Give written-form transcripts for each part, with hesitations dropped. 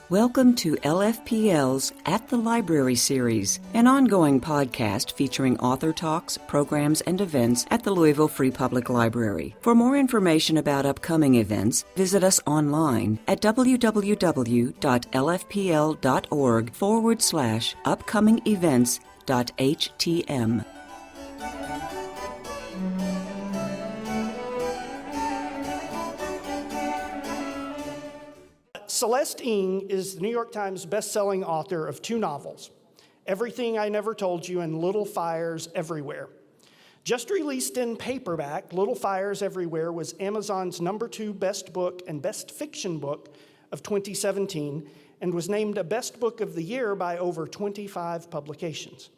Welcome to LFPL's At the Library series, an ongoing podcast featuring author talks, programs, and events at the Louisville Free Public Library. For more information about upcoming events, visit us online at www.lfpl.org/upcoming-events.htm. Celeste Ng is the New York Times best-selling author of 2 novels, Everything I Never Told You and Little Fires Everywhere. Just released in paperback, Little Fires Everywhere was Amazon's #2 best book and best fiction book of 2017 and was named a best book of the year by over 25 publications.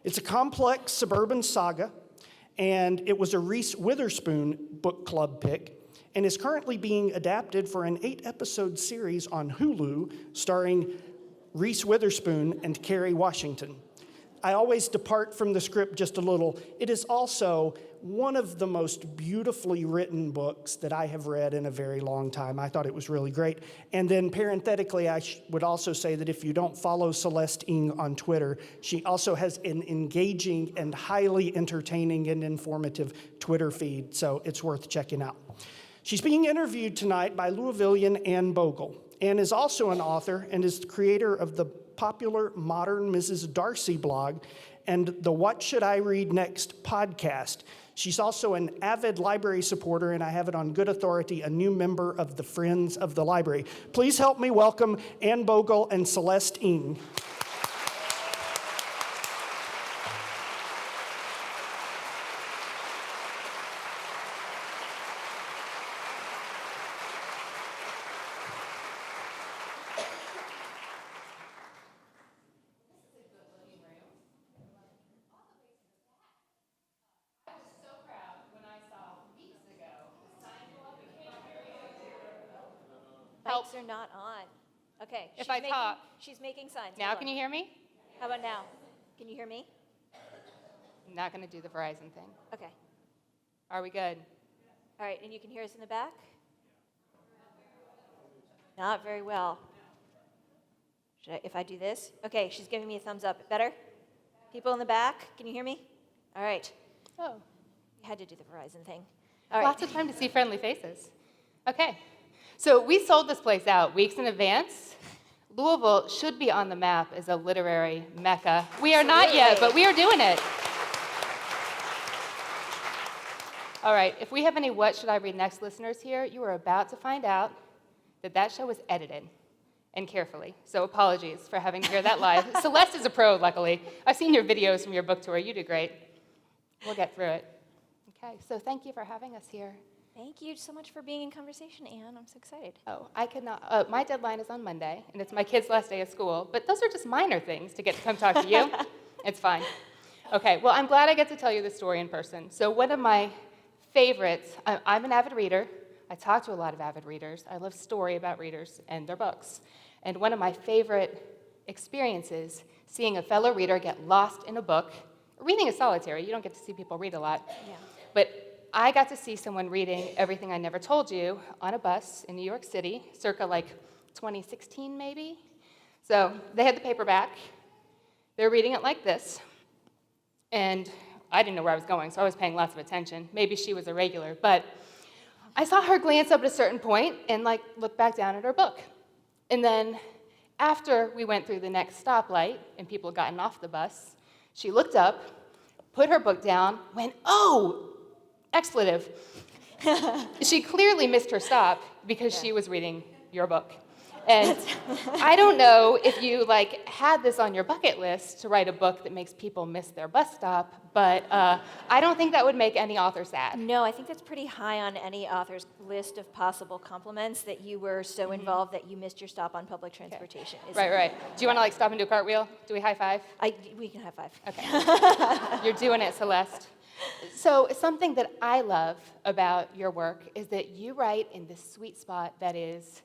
It's a complex suburban saga, and it was a Reese Witherspoon book club pick, and is currently being adapted for an 8-episode series on Hulu starring Reese Witherspoon and Kerry Washington. I always depart from the script just a little. It is also one of the most beautifully written books that I have read in a very long time. I thought it was really great. And then parenthetically, I would also say that if you don't follow Celeste Ng on Twitter, she also has an engaging and highly entertaining and informative Twitter feed, so it's worth checking out. She's being interviewed tonight by Louisvillian Anne Bogle. Anne is also an author and is the creator of the popular Modern Mrs. Darcy blog and the What Should I Read Next podcast. She's also an avid library supporter, and I have it on good authority, a new member of the Friends of the Library. Please help me welcome Anne Bogle and Celeste Ng. Mics are not on. Okay. If I talk. She's making signs. Now can you hear me? How about now? Can you hear me? I'm not going to do the Verizon thing. Okay. Are we good? All right, and you can hear us in the back? Not very well. If I do this? Okay, she's giving me a thumbs up. Better? People in the back, can you hear me? All right. Oh. We had to do the Verizon thing. All right. Lots of time to see friendly faces. Okay. So we sold this place out weeks in advance. Louisville should be on the map as a literary mecca. We are not yet, but we are doing it. All right, if we have any What Should I Read Next listeners here, you are about to find out that that show was edited, and carefully. So apologies for having to hear that live. Celeste is a pro, luckily. I've seen your videos from your book tour. You did great. We'll get through it. Okay, so thank you for having us here. Thank you so much for being in conversation, Anne. I'm so excited. Oh, I could not. My deadline is on Monday, and it's my kid's last day of school. But those are just minor things to get to come talk to you. It's fine. Okay, well, I'm glad I get to tell you the story in person. So one of my favorites, I'm an avid reader. I talk to a lot of avid readers. I love story about readers and their books. And one of my favorite experiences, seeing a fellow reader get lost in a book. Reading is solitary. You don't get to see people read a lot. Yeah. But I got to see someone reading Everything I Never Told You on a bus in New York City, circa like 2016 maybe. So they had the paperback. They were reading it like this. And I didn't know where I was going, so I was paying lots of attention. Maybe she was a regular, but I saw her glance up at a certain point and look back down at her book. And then after we went through the next stoplight and people had gotten off the bus, she looked up, put her book down, went, "Oh!" Expletive. She clearly missed her stop because she was reading your book. And I don't know if you had this on your bucket list to write a book that makes people miss their bus stop, but I don't think that would make any author sad. No, I think that's pretty high on any author's list of possible compliments, that you were so involved that you missed your stop on public transportation. Okay. Right. Do you want to stop and do a cartwheel? Do we high five? We can high five. Okay. You're doing it, Celeste. So something that I love about your work is that you write in this sweet spot that is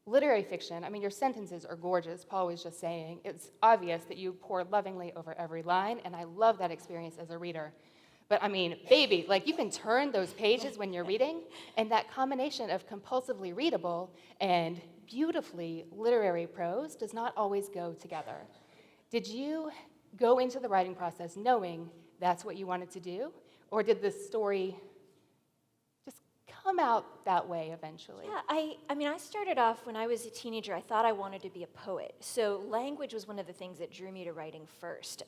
literary fiction, I mean, your sentences are gorgeous. Paul was just saying, it's obvious that you pour lovingly over every line, and I love that experience as a reader. But I mean, baby, like you can turn those pages when you're reading, and that combination of compulsively readable and beautifully literary prose does not always go together. Did you go into the writing process knowing that's what you wanted to do, or did the story just come out that way eventually? Yeah, I mean, I started off when I was a teenager, I thought I wanted to be a poet. So language was one of the things that drew me to writing first.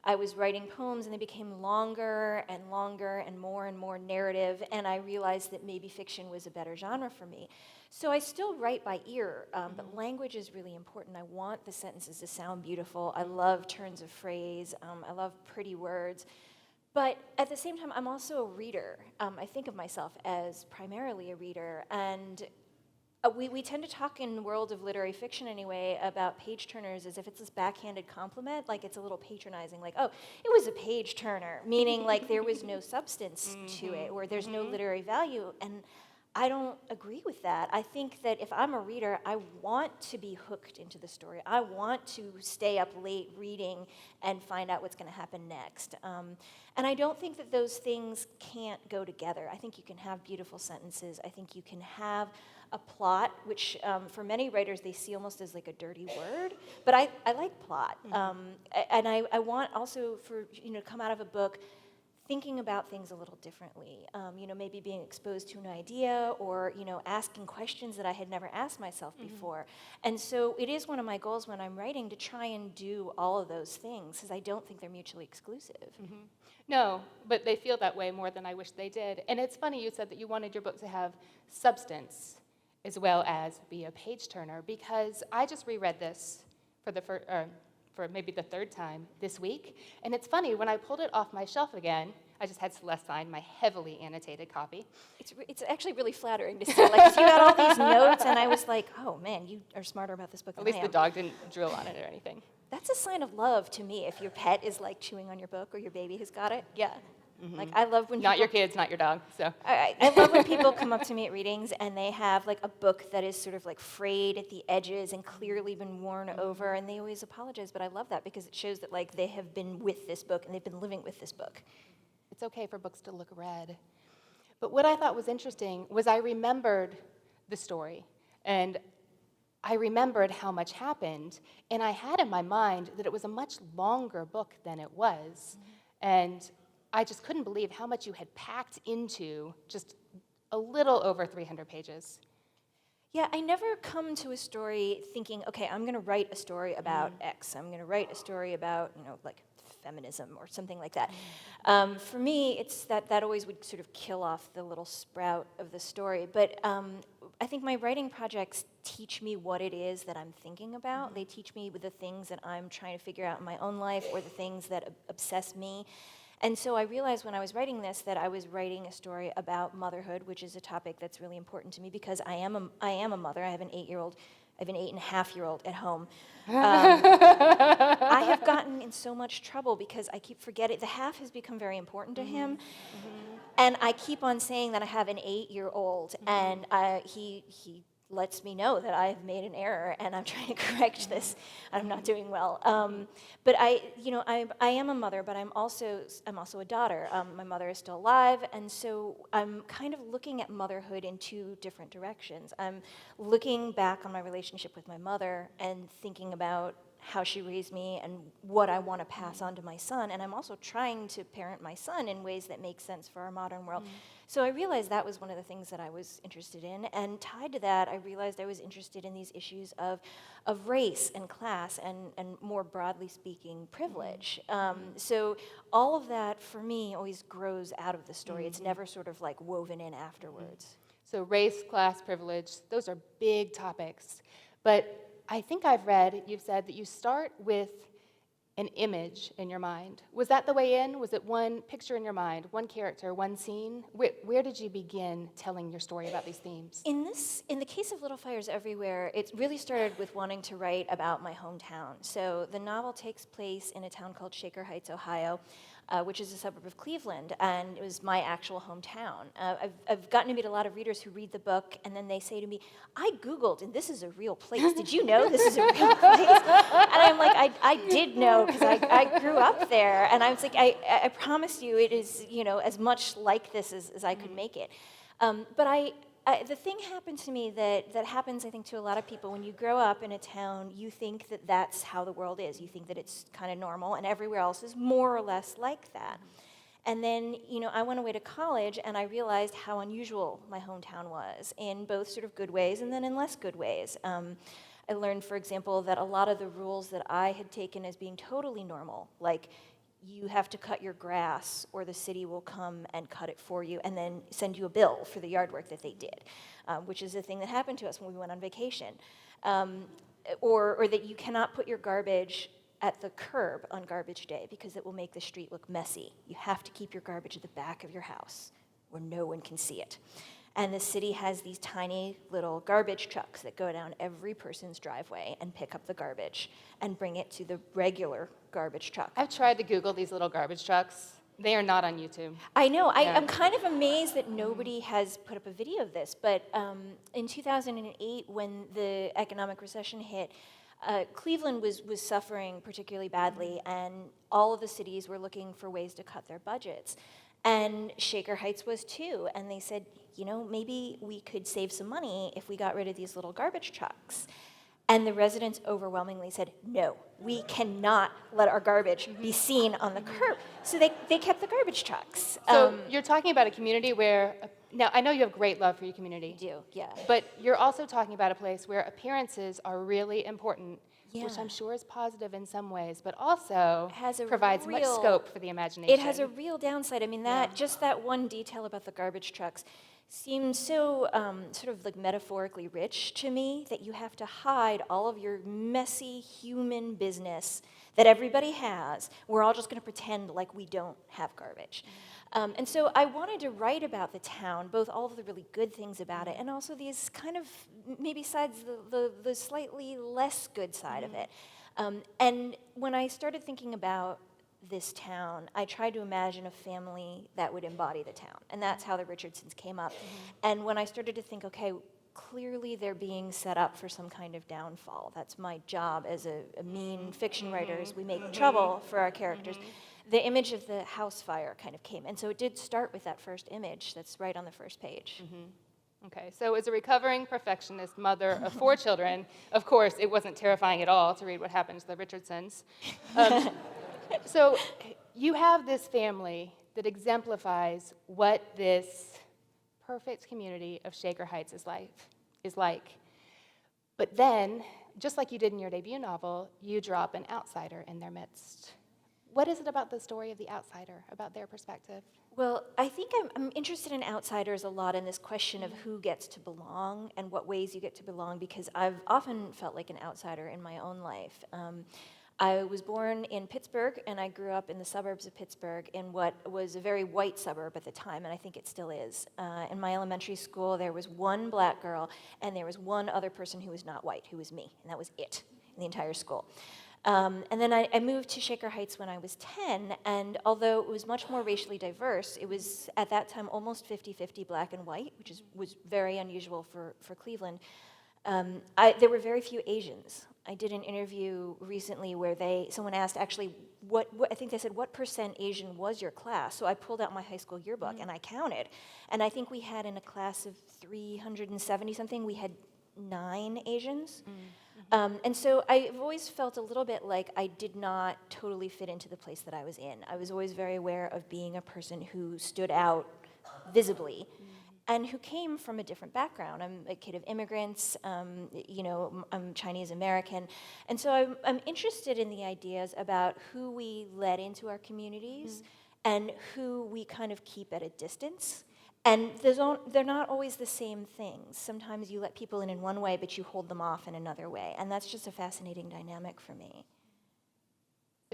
I was writing poems, and they became longer and more narrative, and I realized that maybe fiction was a better genre for me. So I still write by ear, but language is really important. I want the sentences to sound beautiful. I love turns of phrase. I love pretty words. But at the same time, I'm also a reader. I think of myself as primarily a reader, and we tend to talk in the world of literary fiction anyway about page turners as if it's this backhanded compliment, like it's a little patronizing, like, oh, it was a page turner, meaning like there was no substance to it, or there's no literary value. And I don't agree with that. I think that if I'm a reader, I want to be hooked into the story. I want to stay up late reading and find out what's going to happen next. And I don't think that those things can't go together. I think you can have beautiful sentences. I think you can have a plot, which for many writers they see almost as like a dirty word. But I like plot. And I want also for to come out of a book thinking about things a little differently, maybe being exposed to an idea or, asking questions that I had never asked myself before. And so it is one of my goals when I'm writing to try and do all of those things, because I don't think they're mutually exclusive. No, but they feel that way more than I wish they did. And it's funny you said that you wanted your book to have substance as well as be a page turner, because I just reread this for maybe the third time this week. And it's funny, when I pulled it off my shelf again, I just had Celeste sign my heavily annotated copy. It's actually really flattering to see, like, 'cause you had all these notes, and I was like, oh man, you are smarter about this book than I am. At least the dog didn't drill on it or anything. That's a sign of love to me, if your pet is like chewing on your book or your baby has got it. Yeah. Like, I love when Not your kids, not your dog, so. I love when people come up to me at readings and they have like a book that is sort of like frayed at the edges and clearly been worn over, and they always apologize, but I love that because it shows that like they have been with this book and they've been living with this book. It's okay for books to look red. But what I thought was interesting was I remembered the story, and I remembered how much happened, and I had in my mind that it was a much longer book than it was, and I just couldn't believe how much you had packed into just a little over 300 pages. Yeah, I never come to a story thinking, okay, I'm going to write a story about X. I'm going to write a story about, like feminism or something like that. For me, it's that always would sort of kill off the little sprout of the story. But I think my writing projects teach me what it is that I'm thinking about. They teach me the things that I'm trying to figure out in my own life or the things that obsess me. And so I realized when I was writing this that I was writing a story about motherhood, which is a topic that's really important to me because I am a mother. I have an 8-year-old. I have an 8.5-year-old at home. I have gotten in so much trouble because I keep forgetting. The half has become very important to him. And I keep on saying that I have an 8-year-old, and he lets me know that I have made an error, and I'm trying to correct this. I'm not doing well. But I am a mother, but I'm also a daughter. My mother is still alive, and so I'm kind of looking at motherhood in two different directions. I'm looking back on my relationship with my mother and thinking about how she raised me and what I want to pass on to my son, and I'm also trying to parent my son in ways that make sense for our modern world. So I realized that was one of the things that I was interested in, and tied to that, I realized I was interested in these issues of race and class and more broadly speaking, privilege. So all of that, for me, always grows out of the story. It's never sort of like woven in afterwards. So race, class, privilege, those are big topics. But I think I've read, you've said that you start with an image in your mind. Was that the way in? Was it one picture in your mind, one character, one scene? Where did you begin telling your story about these themes? In the case of Little Fires Everywhere, it really started with wanting to write about my hometown. So the novel takes place in a town called Shaker Heights, Ohio, which is a suburb of Cleveland, and it was my actual hometown. I've gotten to meet a lot of readers who read the book, and then they say to me, I Googled, and this is a real place. Did you know this is a real place? And I'm like, I did know, because I grew up there, and I was like, I promise you it is, as much like this as I could make it. But the thing happened to me that happens, I think, to a lot of people. When you grow up in a town, you think that that's how the world is. You think that it's kind of normal, and everywhere else is more or less like that. And then, I went away to college, and I realized how unusual my hometown was, in both sort of good ways and then in less good ways. I learned, for example, that a lot of the rules that I had taken as being totally normal, like you have to cut your grass or the city will come and cut it for you and then send you a bill for the yard work that they did, which is a thing that happened to us when we went on vacation. Or that you cannot put your garbage at the curb on garbage day because it will make the street look messy. You have to keep your garbage at the back of your house where no one can see it. And the city has these tiny little garbage trucks that go down every person's driveway and pick up the garbage and bring it to the regular garbage truck. I've tried to Google these little garbage trucks. They are not on YouTube. I know. I'm kind of amazed that nobody has put up a video of this. But in 2008, when the economic recession hit, Cleveland was suffering particularly badly, and all of the cities were looking for ways to cut their budgets. And Shaker Heights was too. And they said, maybe we could save some money if we got rid of these little garbage trucks. And the residents overwhelmingly said, no, we cannot let our garbage be seen on the curb. So they kept the garbage trucks. So you're talking about a community where, now I know you have great love for your community. I do, yeah. But you're also talking about a place where appearances are really important, which Yeah. I'm sure is positive in some ways, but also Has a provides much real- scope for the imagination. It has a real downside. I mean, just that one detail about the garbage trucks seems so sort of like metaphorically rich to me, that you have to hide all of your messy human business that everybody has. We're all just going to pretend like we don't have garbage. And so I wanted to write about the town, both all of the really good things about it and also these kind of maybe sides, the slightly less good side of it. And when I started thinking about this town, I tried to imagine a family that would embody the town. And that's how the Richardsons came up. And when I started to think, okay, clearly they're being set up for some kind of downfall. That's my job as a mean fiction writer, is we make trouble for our characters. The image of the house fire kind of came. And so it did start with that first image that's right on the first page. Okay, so as a recovering perfectionist mother of 4 children, of course, it wasn't terrifying at all to read what happened to the Richardsons. So you have this family that exemplifies what this perfect community of Shaker Heights is like. But then, just like you did in your debut novel, you drop an outsider in their midst. What is it about the story of the outsider, about their perspective? Well, I think I'm interested in outsiders a lot, in this question of who gets to belong and what ways you get to belong, because I've often felt like an outsider in my own life. I was born in Pittsburgh, and I grew up in the suburbs of Pittsburgh in what was a very white suburb at the time, and I think it still is. In my elementary school, there was one black girl, and there was one other person who was not white, who was me, and that was it in the entire school. And then I moved to Shaker Heights when I was 10, and although it was much more racially diverse, it was at that time almost 50-50 black and white, which was very unusual for Cleveland. There were very few Asians. I did an interview recently where someone asked actually what I think they said, what % Asian was your class? So I pulled out my high school yearbook and I counted. And I think we had in a class of 370 something, we had 9 Asians. And so I've always felt a little bit like I did not totally fit into the place that I was in. I was always very aware of being a person who stood out visibly. And who came from a different background. I'm a kid of immigrants, I'm Chinese American. And so I'm interested in the ideas about who we let into our communities and who we kind of keep at a distance. And they're not always the same things. Sometimes you let people in one way, but you hold them off in another way. And that's just a fascinating dynamic for me.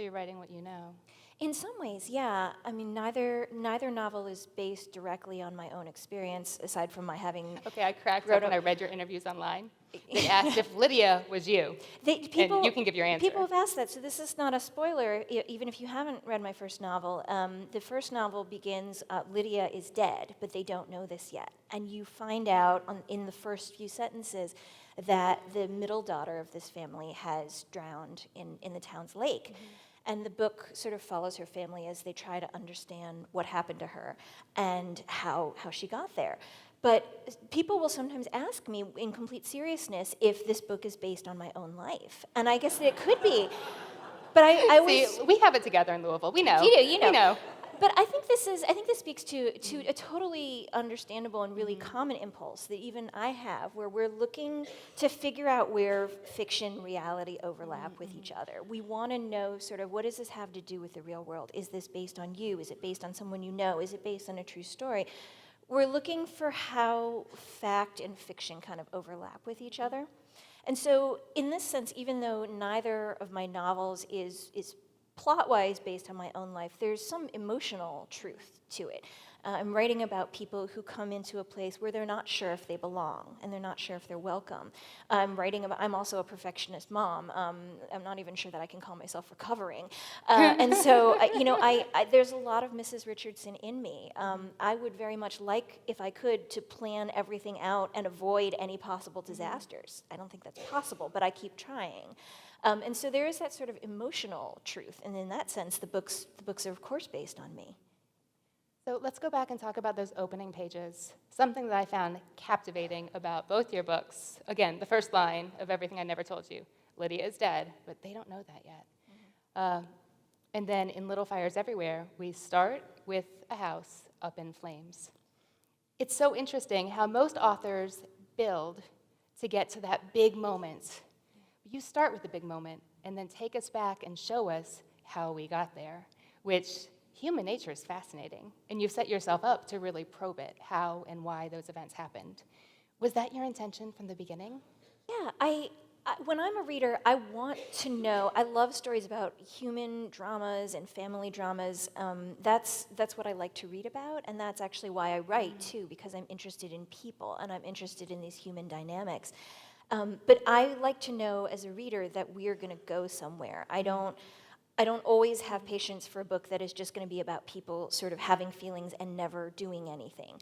So you're writing what you know. In some ways, yeah. I mean, neither novel is based directly on my own experience, aside from my having. Okay, I cracked wrote up when a- I read your interviews online. They asked if Lydia was you. And you can give your answer. People have asked that, so this is not a spoiler, even if you haven't read my first novel. The first novel begins, Lydia is dead, but they don't know this yet. And you find out in the first few sentences that the middle daughter of this family has drowned in the town's lake. Mm-hmm. And the book sort of follows her family as they try to understand what happened to her and how she got there. But people will sometimes ask me in complete seriousness if this book is based on my own life. And I guess that it could be. But I always... See, we have it together in Louisville. We know. You know. We know. But I think this speaks to a totally understandable and really common impulse that even I have, where we're looking to figure out where fiction and reality overlap with each other. We want to know sort of, what does this have to do with the real world? Is this based on you? Is it based on someone you know? Is it based on a true story? We're looking for how fact and fiction kind of overlap with each other. And so in this sense, even though neither of my novels is plot-wise based on my own life, there's some emotional truth to it. I'm writing about people who come into a place where they're not sure if they belong and they're not sure if they're welcome. I'm also a perfectionist mom. I'm not even sure that I can call myself recovering. And so, there's a lot of Mrs. Richardson in me. I would very much like, if I could, to plan everything out and avoid any possible disasters. I don't think that's possible, but I keep trying. And so there is that sort of emotional truth, and in that sense, the books are of course based on me. So let's go back and talk about those opening pages. Something that I found captivating about both your books. Again, the first line of Everything I Never Told You. Lydia is dead, but they don't know that yet. Mm-hmm. And then in Little Fires Everywhere, we start with a house up in flames. It's so interesting how most authors build to get to that big moment. You start with the big moment and then take us back and show us how we got there, which human nature is fascinating. And you've set yourself up to really probe it, how and why those events happened. Was that your intention from the beginning? Yeah, when I'm a reader, I want to know. I love stories about human dramas and family dramas. That's what I like to read about, and that's actually why I write, too, because I'm interested in people, and I'm interested in these human dynamics. But I like to know as a reader that we're going to go somewhere. I don't always have patience for a book that is just going to be about people sort of having feelings and never doing anything.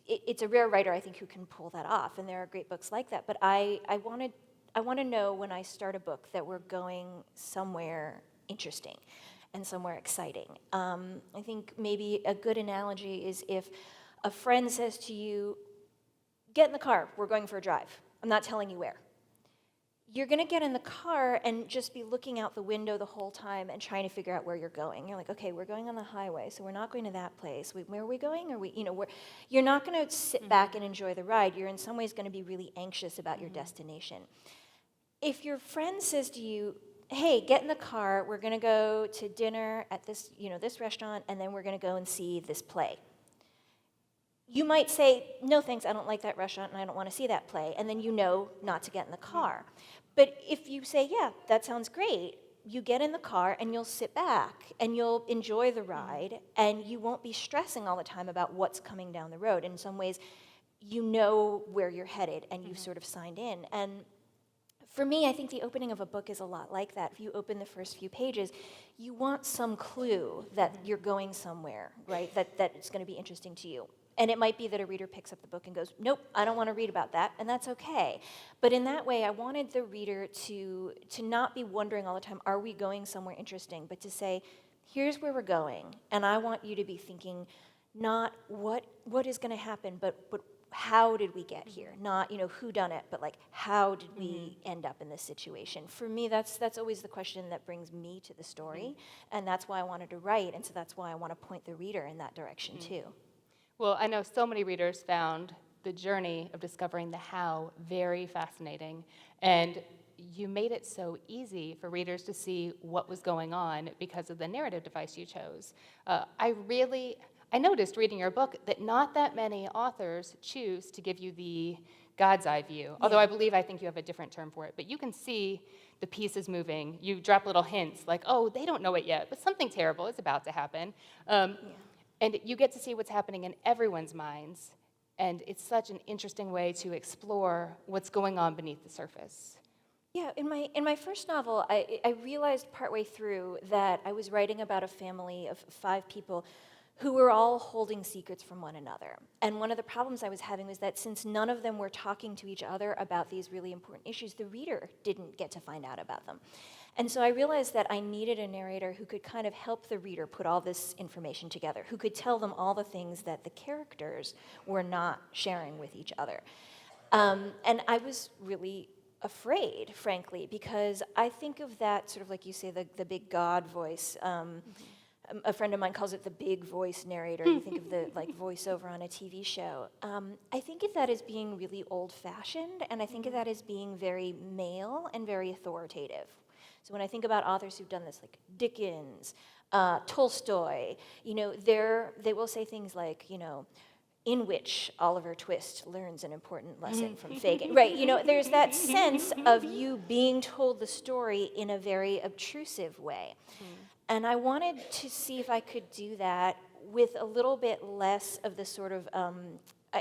It's a rare writer, I think, who can pull that off, and there are great books like that. But I want to know when I start a book that we're going somewhere interesting and somewhere exciting. I think maybe a good analogy is if a friend says to you, "Get in the car, we're going for a drive. I'm not telling you where." You're going to get in the car and just be looking out the window the whole time and trying to figure out where you're going. You're like, okay, we're going on the highway, so we're not going to that place. Where are we going? You're not going to sit back and enjoy the ride. You're in some ways going to be really anxious about your destination. If your friend says to you, "Hey, get in the car. We're going to go to dinner at this restaurant, and then we're going to go and see this play." You might say, "No, thanks, I don't like that restaurant and I don't want to see that play," and then you know not to get in the car. But if you say, "Yeah, that sounds great," you get in the car and you'll sit back and you'll enjoy the ride and you won't be stressing all the time about what's coming down the road. In some ways, you know where you're headed and you've sort of signed in. And for me, I think the opening of a book is a lot like that. If you open the first few pages, you want some clue that you're going somewhere, right? That it's going to be interesting to you. And it might be that a reader picks up the book and goes, "Nope, I don't want to read about that," and that's okay. But in that way, I wanted the reader to not be wondering all the time, are we going somewhere interesting, but to say, here's where we're going, and I want you to be thinking not what is going to happen, but how did we get here? Not, who done it, but like, how did we end up in this situation? For me, that's always the question that brings me to the story, and that's why I wanted to write, and so that's why I want to point the reader in that direction too. Well, I know so many readers found the journey of discovering the how very fascinating, and you made it so easy for readers to see what was going on because of the narrative device you chose. I I noticed reading your book that not that many authors choose to give you the God's eye view, although I think you have a different term for it. But you can see the pieces moving. You drop little hints like, oh, they don't know it yet, but something terrible is about to happen. And you get to see what's happening in everyone's minds. And it's such an interesting way to explore what's going on beneath the surface. Yeah, in my first novel, I realized partway through that I was writing about a family of 5 people who were all holding secrets from one another. And one of the problems I was having was that since none of them were talking to each other about these really important issues, the reader didn't get to find out about them. And so I realized that I needed a narrator who could kind of help the reader put all this information together, who could tell them all the things that the characters were not sharing with each other. And I was really afraid, frankly, because I think of that sort of like you say, the big God voice. A friend of mine calls it the big voice narrator. You think of the like voiceover on a TV show. I think of that as being really old-fashioned, and I think of that as being very male and very authoritative. So when I think about authors who've done this, like Dickens, Tolstoy, they will say things like, in which Oliver Twist learns an important lesson from Fagin. Right, there's that sense of you being told the story in a very obtrusive way. And I wanted to see if I could do that with a little bit less of the sort of,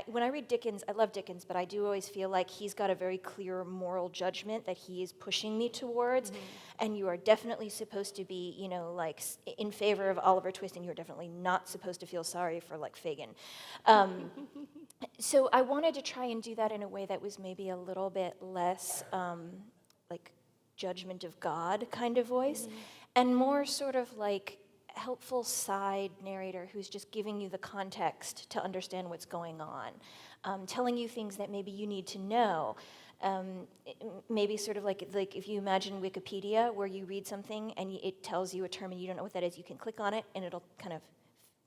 when I read Dickens, I love Dickens, but I do always feel like he's got a very clear moral judgment that he is pushing me towards. And you are definitely supposed to be, like in favor of Oliver Twist, and you're definitely not supposed to feel sorry for like Fagin. So I wanted to try and do that in a way that was maybe a little bit less like judgment of God kind of voice, and more sort of like helpful side narrator who's just giving you the context to understand what's going on, telling you things that maybe you need to know. Maybe sort of like if you imagine Wikipedia, where you read something and it tells you a term and you don't know what that is, you can click on it and it'll kind of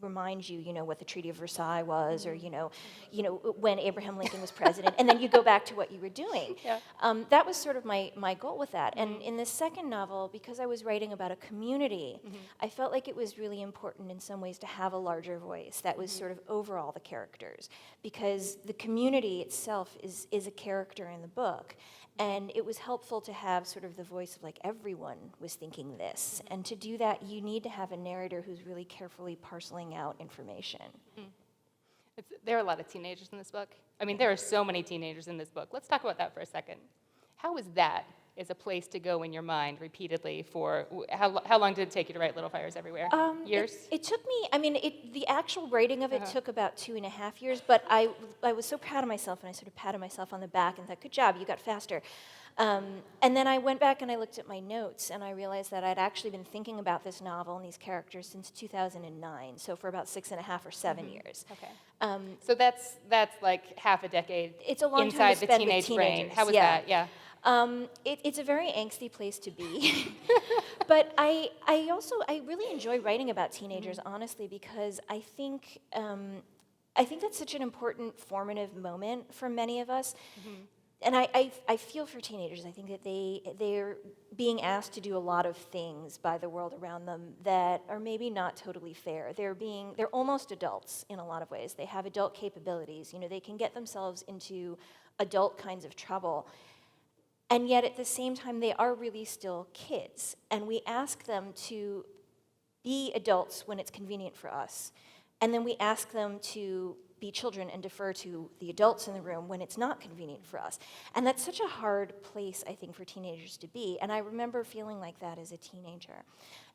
remind you, what the Treaty of Versailles was, or when Abraham Lincoln was president, and then you go back to what you were doing. That was sort of my goal with that. And in the second novel, because I was writing about a community, I felt like it was really important in some ways to have a larger voice that was sort of over all the characters, because the community itself is a character in the book. And it was helpful to have sort of the voice of like everyone was thinking this. And to do that, you need to have a narrator who's really carefully parceling out information. There are a lot of teenagers in this book. I mean, there are so many teenagers in this book. Let's talk about that for a second. How is that as a place to go in your mind repeatedly for, how long did it take you to write Little Fires Everywhere? Years? It took me, the actual writing of it took about 2.5 years, but I was so proud of myself, and I sort of patted myself on the back and thought, good job, you got faster. And then I went back and I looked at my notes, and I realized that I'd actually been thinking about this novel and these characters since 2009, so for about 6.5 or 7 years. Okay. So that's like half a decade it's a long inside time to the spend teenage with brain. How was yeah. that? Yeah. It's a very angsty place to be. But I really enjoy writing about teenagers, honestly, because I think that's such an important formative moment for many of us. And I feel for teenagers. I think that they're being asked to do a lot of things by the world around them that are maybe not totally fair. They're almost adults in a lot of ways. They have adult capabilities. They can get themselves into adult kinds of trouble. And yet at the same time, they are really still kids. And we ask them to be adults when it's convenient for us. And then we ask them to be children and defer to the adults in the room when it's not convenient for us. And that's such a hard place, I think, for teenagers to be. And I remember feeling like that as a teenager.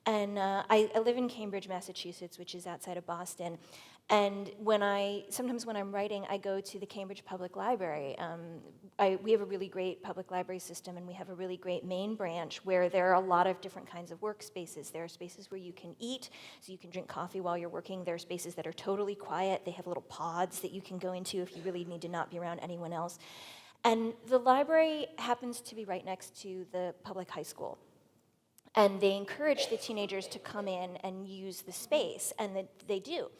And I live in Cambridge, Massachusetts, which is outside of Boston. And sometimes when I'm writing, I go to the Cambridge Public Library. We have a really great public library system, and we have a really great main branch where there are a lot of different kinds of workspaces. There are spaces where you can eat, so you can drink coffee while you're working. There are spaces that are totally quiet. They have little pods that you can go into if you really need to not be around anyone else. And the library happens to be right next to the public high school. And they encourage the teenagers to come in and use the space, and they do.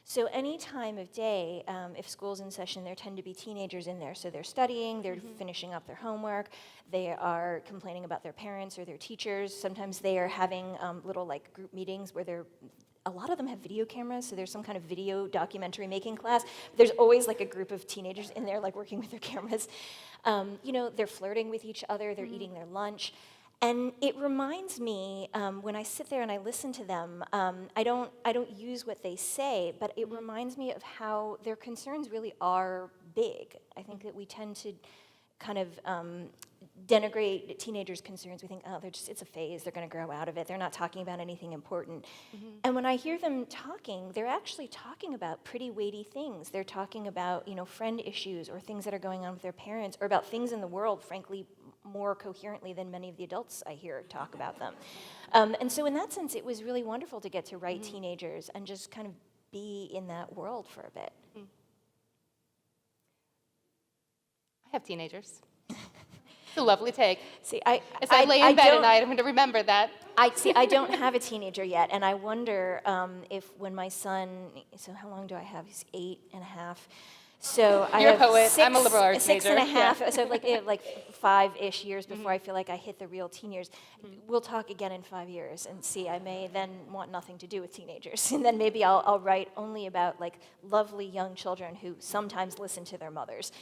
So any time of day, if school's in session, there tend to be teenagers in there. So they're studying, they're finishing up their homework, they are complaining about their parents or their teachers. Sometimes they are having little like group meetings where they're a lot of them have video cameras, so there's some kind of video documentary making class. There's always like a group of teenagers in there like working with their cameras. They're flirting with each other, they're eating their lunch. And it reminds me, when I sit there and I listen to them, I don't use what they say, but it reminds me of how their concerns really are big. I think that we tend to kind of denigrate teenagers' concerns. We think, oh, it's a phase, they're going to grow out of it, they're not talking about anything important. And when I hear them talking, they're actually talking about pretty weighty things. They're talking about, friend issues or things that are going on with their parents, or about things in the world, frankly, more coherently than many of the adults I hear talk about them. And so in that sense, it was really wonderful to get to write teenagers and just kind of be in that world for a bit. I have teenagers. It's a lovely take. See, As I lay in bed at night, I'm going to remember that. I don't have a teenager yet, and I wonder if when my son, so how long do I have? He's 8.5. So I You're have a poet. 6, I'm a liberal arts 6 major. and a half, Yeah. so like 5-ish years before I feel like I hit the real teen years. We'll talk again in 5 years and see. I may then want nothing to do with teenagers, and then maybe I'll write only about like lovely young children who sometimes listen to their mothers.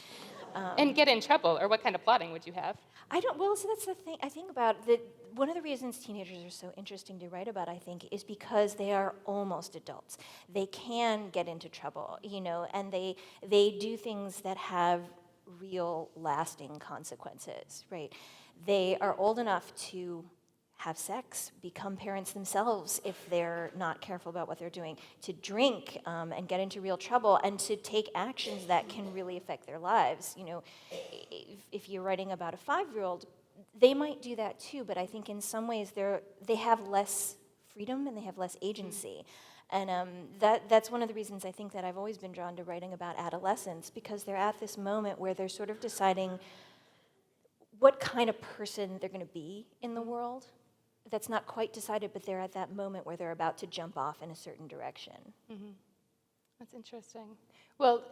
And get in trouble, or what kind of plotting would you have? So that's the thing I think about. One of the reasons teenagers are so interesting to write about, I think, is because they are almost adults. They can get into trouble, and they do things that have real lasting consequences, right? They are old enough to have sex, become parents themselves if they're not careful about what they're doing, to drink and get into real trouble, and to take actions that can really affect their lives. If you're writing about a 5-year-old, they might do that too, but I think in some ways they have less freedom and they have less agency. And that's one of the reasons I think that I've always been drawn to writing about adolescents, because they're at this moment where they're sort of deciding what kind of person they're going to be in the world. That's not quite decided, but they're at that moment where they're about to jump off in a certain direction. That's interesting. Well,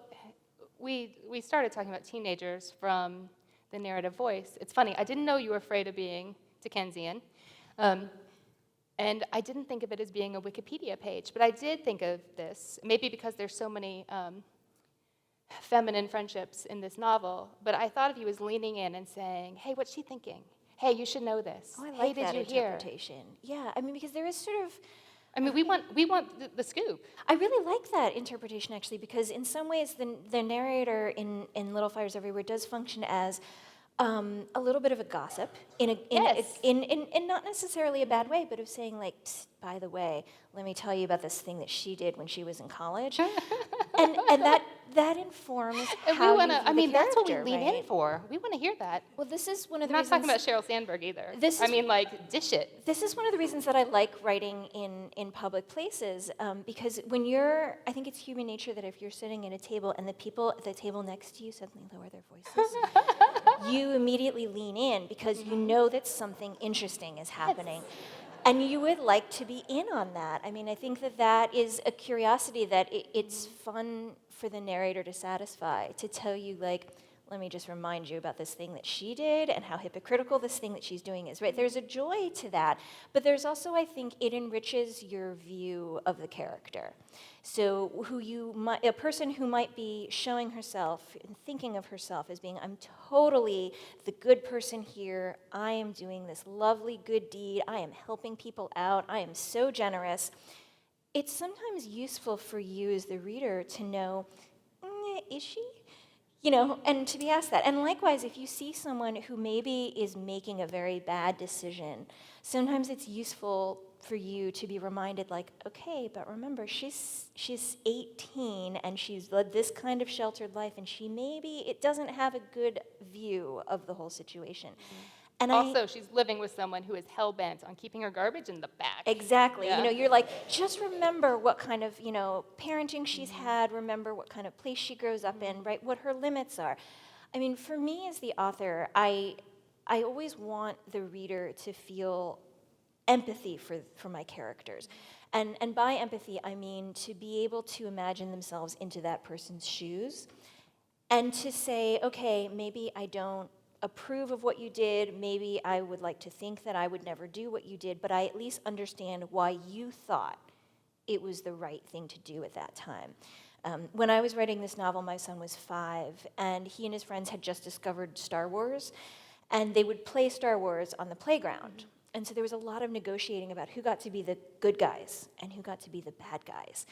we started talking about teenagers from the narrative voice. It's funny, I didn't know you were afraid of being Dickensian, and I didn't think of it as being a Wikipedia page, but I did think of this, maybe because there's so many feminine friendships in this novel, but I thought of you as leaning in and saying, hey, what's she thinking? Hey, you should know this. Oh, I hey, like did that you hear? interpretation. Yeah, because there is sort of, we want the scoop. I really like that interpretation, actually, because in some ways the narrator in Little Fires Everywhere does function as a little bit of a gossip in not necessarily a bad way, but of saying like, by the way, let me tell you about this thing that she did when she was in college, and that informs And how we want to. you view the That's what we character, lean right? in for. We want to hear that. Well, this is one of the I'm not reasons. talking about Sheryl Sandberg either. This is- dish it. This is one of the reasons that I like writing in public places, because I think it's human nature that if you're sitting at a table and the people at the table next to you suddenly lower their voices, you immediately lean in because you know that something interesting is happening. And you would like to be in on that. I think that is a curiosity that it's fun for the narrator to satisfy, to tell you, like, let me just remind you about this thing that she did and how hypocritical this thing that she's doing is, right? There's a joy to that, but there's also, I think, it enriches your view of the character. So a person who might be showing herself and thinking of herself as being, I'm totally the good person here, I am doing this lovely good deed, I am helping people out, I am so generous. It's sometimes useful for you as the reader to know, is she? And to be asked that. And likewise, if you see someone who maybe is making a very bad decision, sometimes it's useful for you to be reminded, like, okay, but remember, she's 18 and she's led this kind of sheltered life, and it doesn't have a good view of the whole situation. And Also, she's living with someone who is hell-bent on keeping her garbage in the back. Exactly. Yeah. You're like, just remember what kind of, parenting she's had, remember what kind of place she grows up in, right? What her limits are. For me as the author, I always want the reader to feel empathy for my characters. And by empathy, I mean to be able to imagine themselves into that person's shoes and to say, okay, maybe I don't approve of what you did, maybe I would like to think that I would never do what you did, but I at least understand why you thought it was the right thing to do at that time. When I was writing this novel, my son was 5, and he and his friends had just discovered Star Wars, and they would play Star Wars on the playground. And so there was a lot of negotiating about who got to be the good guys and who got to be the bad guys.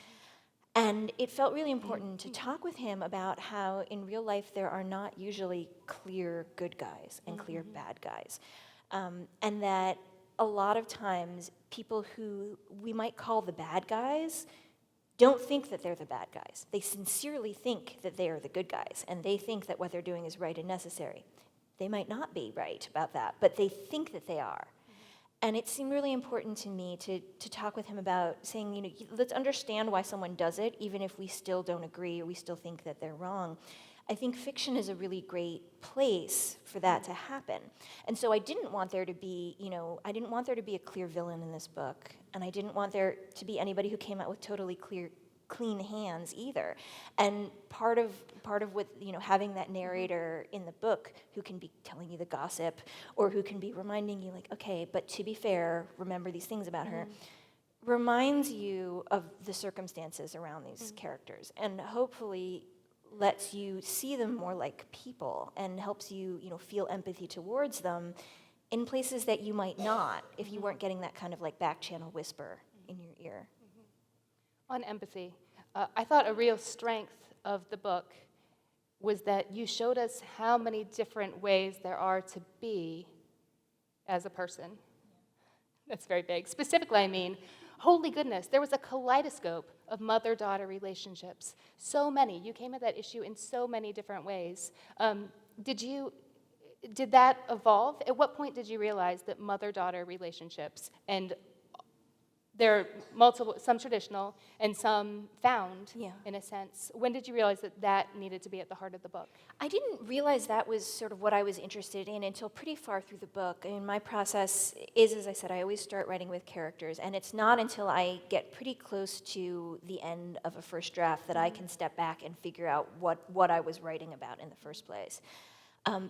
And it felt really important to talk with him about how in real life there are not usually clear good guys and clear bad guys. And that a lot of times people who we might call the bad guys don't think that they're the bad guys. They sincerely think that they are the good guys, and they think that what they're doing is right and necessary. They might not be right about that, but they think that they are. And it seemed really important to me to talk with him about saying, you know, let's understand why someone does it, even if we still don't agree or we still think that they're wrong. I think fiction is a really great place for that to happen. And so I didn't want there to be, I didn't want there to be a clear villain in this book, and I didn't want there to be anybody who came out with totally clean hands either. And part of what, having that narrator in the book who can be telling you the gossip or who can be reminding you like, okay, but to be fair, remember these things about her, reminds you of the circumstances around these characters and hopefully lets you see them more like people and helps you, feel empathy towards them in places that you might not if you weren't getting that kind of like back channel whisper in your ear. On empathy, I thought a real strength of the book was that you showed us how many different ways there are to be as a person. That's very vague. Specifically, I mean, holy goodness, there was a kaleidoscope of mother-daughter relationships. So many. You came at that issue in so many different ways. Did that evolve? At what point did you realize that mother-daughter relationships, and there are multiple, some traditional and some found, in a sense. When did you realize that that needed to be at the heart of the book? I didn't realize that was sort of what I was interested in until pretty far through the book. I mean, my process is, as I said, I always start writing with characters, and it's not until I get pretty close to the end of a first draft that I can step back and figure out what I was writing about in the first place.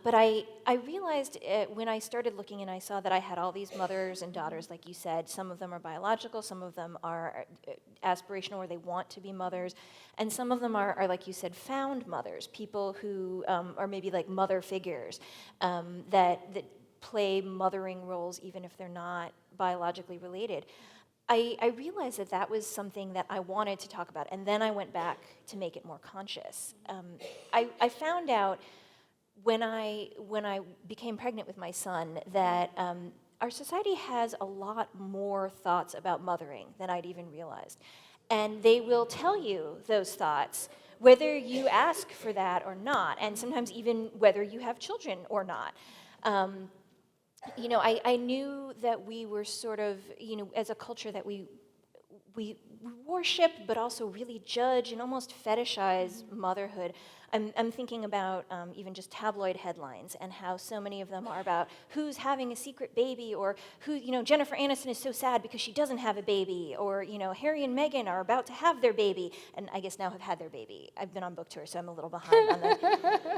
But I realized when I started looking and I saw that I had all these mothers and daughters, like you said. Some of them are biological, some of them are aspirational where they want to be mothers, and some of them are like you said, found mothers, people who are maybe like mother figures that play mothering roles even if they're not biologically related. I realized that was something that I wanted to talk about, and then I went back to make it more conscious. I found out when I became pregnant with my son that our society has a lot more thoughts about mothering than I'd even realized. And they will tell you those thoughts, whether you ask for that or not, and sometimes even whether you have children or not. I knew that we were sort of, as a culture that we worship, but also really judge and almost fetishize motherhood. I'm thinking about even just tabloid headlines and how so many of them are about who's having a secret baby, or who, Jennifer Aniston is so sad because she doesn't have a baby, or, Harry and Meghan are about to have their baby, and I guess now have had their baby. I've been on book tour, so I'm a little behind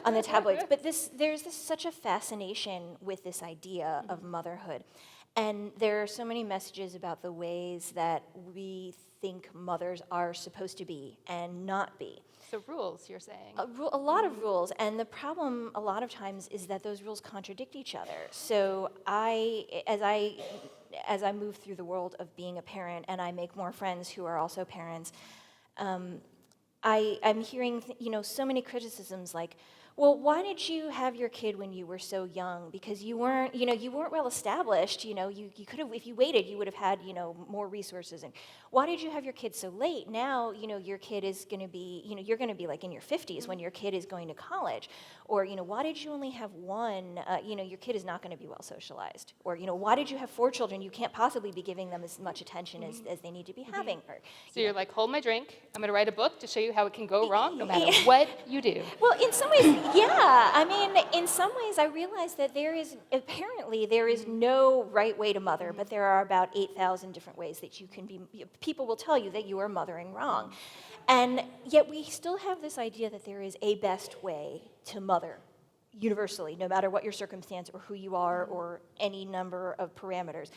on the tabloids. But there's such a fascination with this idea of motherhood. And there are so many messages about the ways that we think mothers are supposed to be and not be. So rules, you're saying? A lot of rules, and the problem a lot of times is that those rules contradict each other. So as I move through the world of being a parent, and I make more friends who are also parents, I'm hearing so many criticisms like, well, why did you have your kid when you were so young? Because you weren't well established. You could have, if you waited, you would have had, more resources. And why did you have your kid so late? Now, your kid is going to be, you're going to be like in your 50s when your kid is going to college. Or, why did you only have one? Your kid is not going to be well socialized. Or, why did you have 4 children? You can't possibly be giving them as much attention as they need to be having. Or, so you're like, hold my drink. I'm going to write a book to show you how it can go wrong no matter what you do. Well, in some ways, yeah. I mean, in some ways, I realize that there is no right way to mother, but there are about 8,000 different ways that you can be. People will tell you that you are mothering wrong. And yet we still have this idea that there is a best way to mother universally, no matter what your circumstance or who you are or any number of parameters.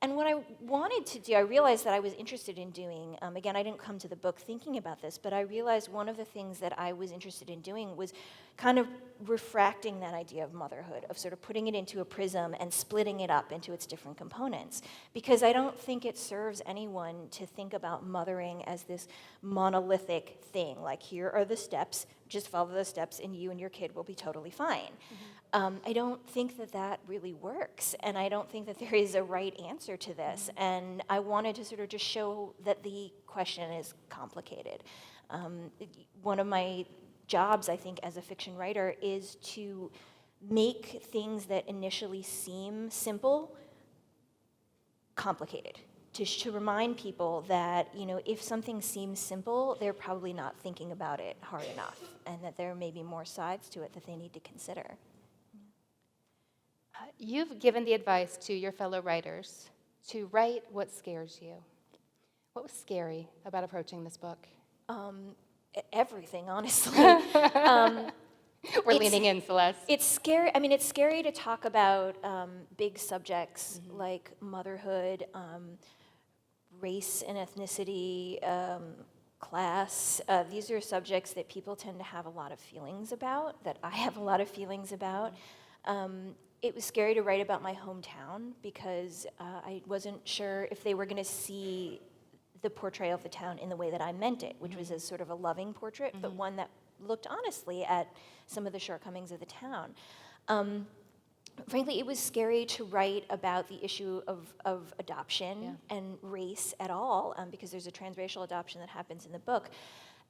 And what I wanted to do, I realized that I was interested in doing, again, I didn't come to the book thinking about this, but I realized one of the things that I was interested in doing was kind of refracting that idea of motherhood, of sort of putting it into a prism and splitting it up into its different components. Because I don't think it serves anyone to think about mothering as this monolithic thing, like here are the steps, just follow the steps and you and your kid will be totally fine. I don't think that that really works, and I don't think that there is a right answer to this, and I wanted to sort of just show that the question is complicated. One of my jobs, I think, as a fiction writer is to make things that initially seem simple complicated. To remind people that, if something seems simple, they're probably not thinking about it hard enough, and that there may be more sides to it that they need to consider. You've given the advice to your fellow writers to write what scares you. What was scary about approaching this book? Everything, honestly. We're leaning in, Celeste. It's scary. I mean, it's scary to talk about big subjects like motherhood, race and ethnicity, class. These are subjects that people tend to have a lot of feelings about, that I have a lot of feelings about. It was scary to write about my hometown because I wasn't sure if they were going to see the portrayal of the town in the way that I meant it, which was as sort of a loving portrait, but one that looked honestly at some of the shortcomings of the town. Frankly, it was scary to write about the issue of adoption and race at all, because there's a transracial adoption that happens in the book.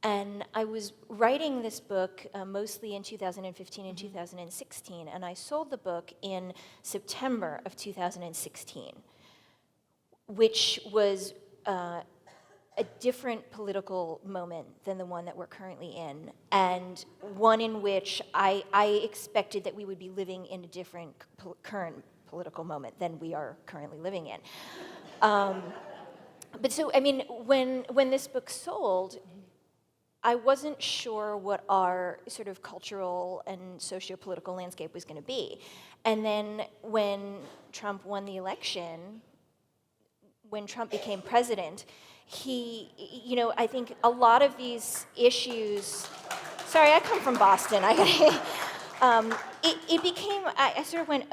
And I was writing this book mostly in 2015 and 2016, and I sold the book in September of 2016, which was a different political moment than the one that we're currently in, and one in which I expected that we would be living in a different current political moment than we are currently living in. But so, I mean, when this book sold, I wasn't sure what our sort of cultural and socio-political landscape was going to be. And then when Trump won the election, when Trump became president, I think a lot of these issues, sorry, I come from Boston. It became, I sort of went,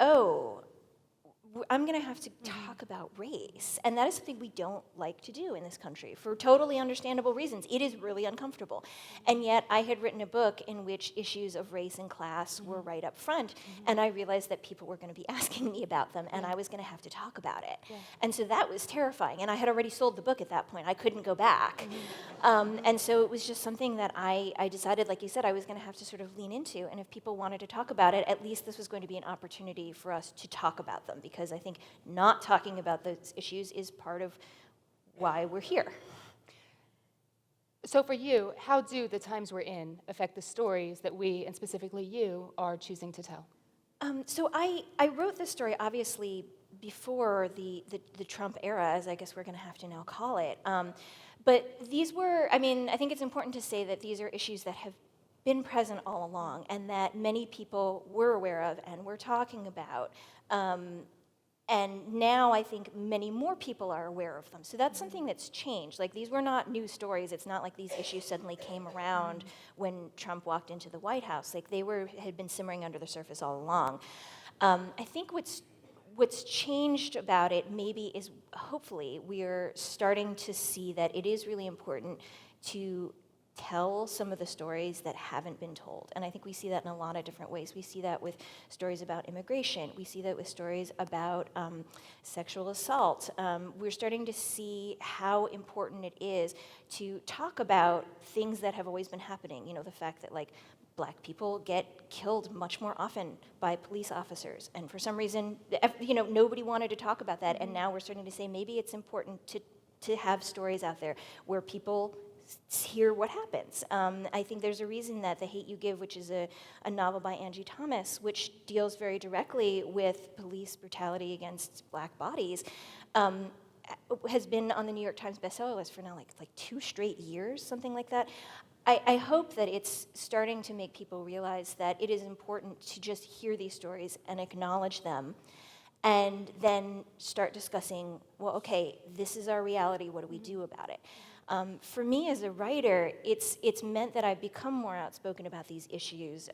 I'm going to have to talk about race. And that is something we don't like to do in this country for totally understandable reasons. It is really uncomfortable. And yet I had written a book in which issues of race and class were right up front. And I realized that people were going to be asking me about them, and I was going to have to talk about it. And so that was terrifying. And I had already sold the book at that point. I couldn't go back. And so it was just something that I decided, like you said, I was going to have to sort of lean into. And if people wanted to talk about it, at least this was going to be an opportunity for us to talk about them, because I think not talking about those issues is part of why we're here. So for you, how do the times we're in affect the stories that we, and specifically you, are choosing to tell? So I wrote this story, obviously, before the Trump era, as I guess we're going to have to now call it. But these were, I think it's important to say that these are issues that have been present all along and that many people were aware of and were talking about. And now I think many more people are aware of them. So that's something that's changed. Like, these were not new stories. It's not like these issues suddenly came around when Trump walked into the White House. Like, they had been simmering under the surface all along. I think what's changed about it maybe is, hopefully, we're starting to see that it is really important to tell some of the stories that haven't been told. And I think we see that in a lot of different ways. We see that with stories about immigration. We see that with stories about sexual assault. We're starting to see how important it is to talk about things that have always been happening. The fact that, like, Black people get killed much more often by police officers. And for some reason, nobody wanted to talk about that. And now we're starting to say maybe it's important to have stories out there where people hear what happens. I think there's a reason that The Hate U Give, which is a novel by Angie Thomas, which deals very directly with police brutality against Black bodies, has been on the New York Times bestseller list for now like 2 straight years, something like that. I hope that it's starting to make people realize that it is important to just hear these stories and acknowledge them, and then start discussing, well, okay, this is our reality, what do we do about it? For me as a writer, it's meant that I've become more outspoken about these issues,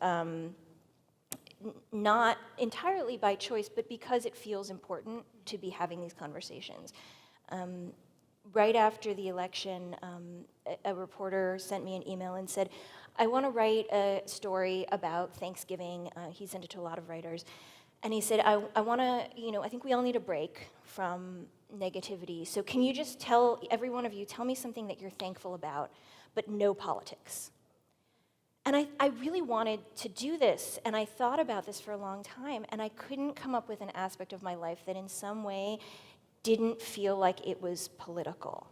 not entirely by choice, but because it feels important to be having these conversations. Right after the election, a reporter sent me an email and said, I want to write a story about Thanksgiving. He sent it to a lot of writers. And he said, I want to, I think we all need a break from negativity. So can you just tell, every one of you, tell me something that you're thankful about, but no politics. And I really wanted to do this, and I thought about this for a long time, and I couldn't come up with an aspect of my life that in some way didn't feel like it was political.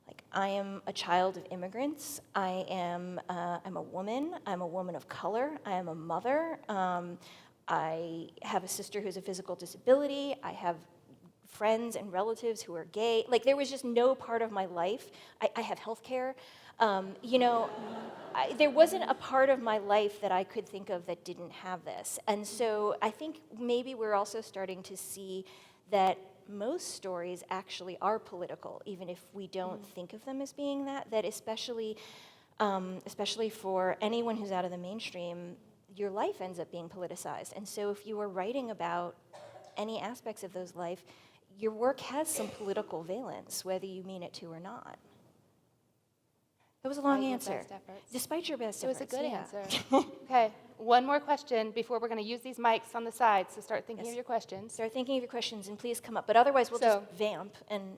Like, I am a child of immigrants. I'm a woman. I'm a woman of color. I am a mother. I have a sister who's a physical disability. I have friends and relatives who are gay. Like, there was just no part of my life. I have health care. There wasn't a part of my life that I could think of that didn't have this. And so I think maybe we're also starting to see that most stories actually are political, even if we don't think of them as being that especially for anyone who's out of the mainstream, your life ends up being politicized. And so if you are writing about any aspects of those life, your work has some political valence, whether you mean it to or not. That was a long answer. Despite your best efforts. It was a good answer. Okay, one more question before we're going to use these mics on the sides to start thinking of your questions. Start thinking of your questions and please come up. But otherwise, we'll just vamp and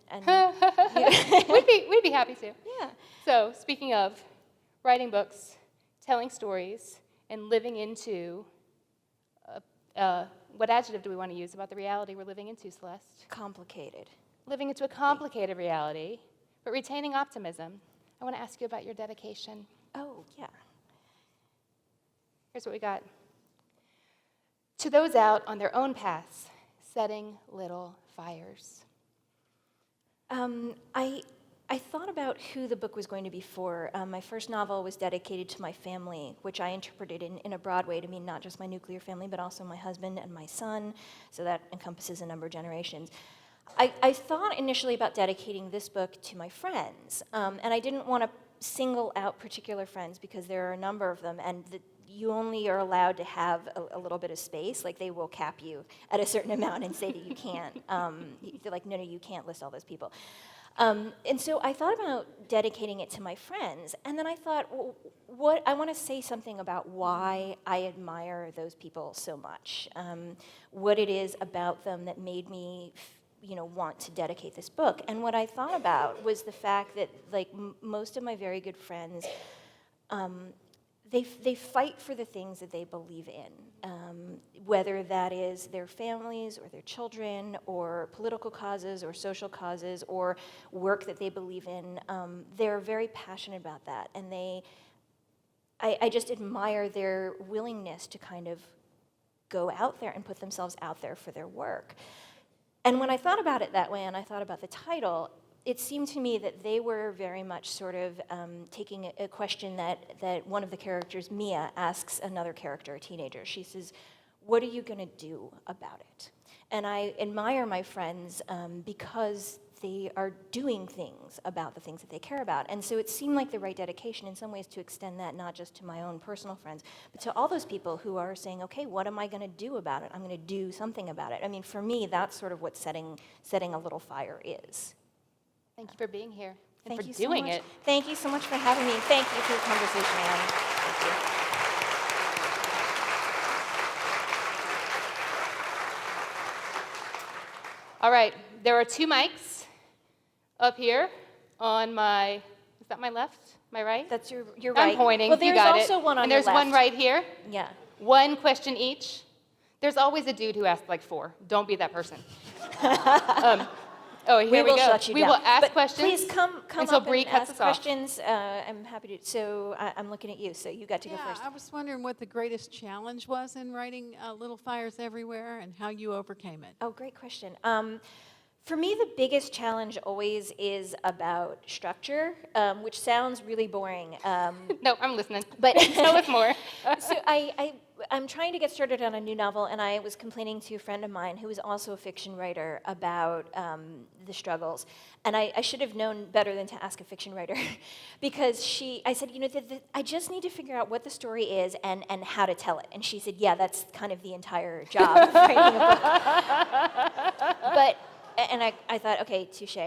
we'd be happy to. Yeah. So speaking of writing books, telling stories, and living into, what adjective do we want to use about the reality we're living into, Celeste? Complicated. Living into a complicated reality, but retaining optimism. I want to ask you about your dedication. Oh, yeah. Here's what we got. To those out on their own paths, setting little fires. I thought about who the book was going to be for. My first novel was dedicated to my family, which I interpreted in a broad way to mean not just my nuclear family, but also my husband and my son, so that encompasses a number of generations. I thought initially about dedicating this book to my friends, and I didn't want to single out particular friends because there are a number of them, and you only are allowed to have a little bit of space. Like, they will cap you at a certain amount and say that you can't. They're like, no, you can't list all those people. And so I thought about dedicating it to my friends, and then I thought, well, I want to say something about why I admire those people so much, what it is about them that made me want to dedicate this book. And what I thought about was the fact that, like, most of my very good friends, they fight for the things that they believe in, whether that is their families or their children or political causes or social causes or work that they believe in. They're very passionate about that, and I just admire their willingness to kind of go out there and put themselves out there for their work. And when I thought about it that way, and I thought about the title, it seemed to me that they were very much sort of taking a question that one of the characters, Mia, asks another character, a teenager. She says, what are you going to do about it? And I admire my friends because they are doing things about the things that they care about. And so it seemed like the right dedication in some ways to extend that not just to my own personal friends, but to all those people who are saying, okay, what am I going to do about it? I'm going to do something about it. I mean, for me, that's sort of what setting a little fire is. Thank you for being here and Thank for you doing so much. it. Thank you so much for having me. Thank you for the conversation, Anne. Thank you. All right, there are 2 mics up here on my, is that my left, my right? That's your right. I'm pointing, Well, you there's got also it. one on and your there's left. one right here. Yeah. 1 question each. There's always a dude who asks like 4. Don't be that person. Here we will go. shut you we down. will ask But questions. Please come until up Bree and cuts ask us off. questions. I'm happy to. So I'm looking at you. So you got to go first. I was wondering what the greatest challenge was in writing Little Fires Everywhere and how you overcame it. Oh, great question. For me, the biggest challenge always is about structure, which sounds really boring. No, I'm listening. But Tell us more. So I'm trying to get started on a new novel, and I was complaining to a friend of mine who is also a fiction writer about the struggles. And I should have known better than to ask a fiction writer, because I said, I just need to figure out what the story is and how to tell it. And she said, yeah, that's kind of the entire job of writing a book. And I thought, okay, touche.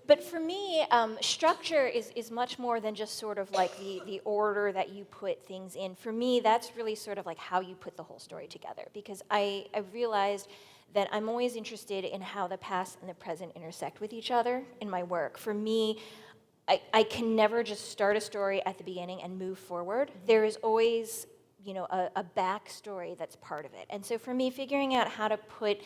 But for me, structure is much more than just sort of like the order that you put things in. For me, that's really sort of like how you put the whole story together. Because I realized that I'm always interested in how the past and the present intersect with each other in my work. For me, I can never just start a story at the beginning and move forward. There is always, a backstory that's part of it. And so for me, figuring out how to put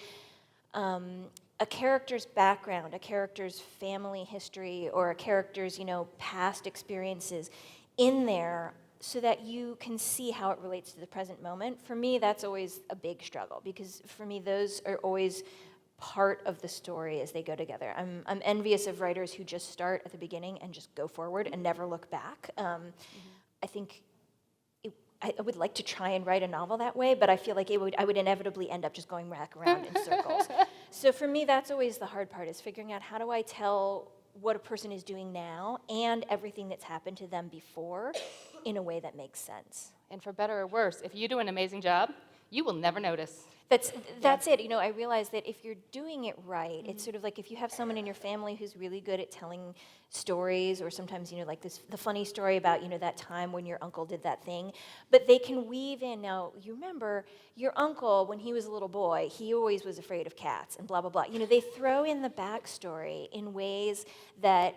a character's background, a character's family history, or a character's, past experiences in there so that you can see how it relates to the present moment. For me, that's always a big struggle, because for me, those are always part of the story as they go together. I'm envious of writers who just start at the beginning and just go forward and never look back. I think I would like to try and write a novel that way, but I feel like I would inevitably end up just going back around in circles. So for me, that's always the hard part, is figuring out how do I tell what a person is doing now and everything that's happened to them before in a way that makes sense. And for better or worse, if you do an amazing job, you will never notice. That's it. I realize that if you're doing it right, it's sort of like if you have someone in your family who's really good at telling stories, or sometimes, like the funny story about, that time when your uncle did that thing, but they can weave in, now, you remember your uncle, when he was a little boy, he always was afraid of cats and blah, blah, blah. They throw in the backstory in ways that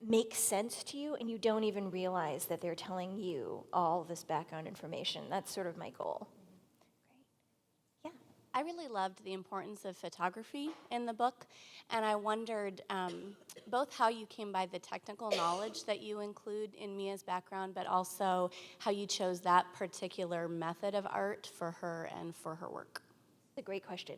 make sense to you, and you don't even realize that they're telling you all this background information. That's sort of my goal. I really loved the importance of photography in the book, and I wondered both how you came by the technical knowledge that you include in Mia's background, but also how you chose that particular method of art for her and for her work. That's a great question.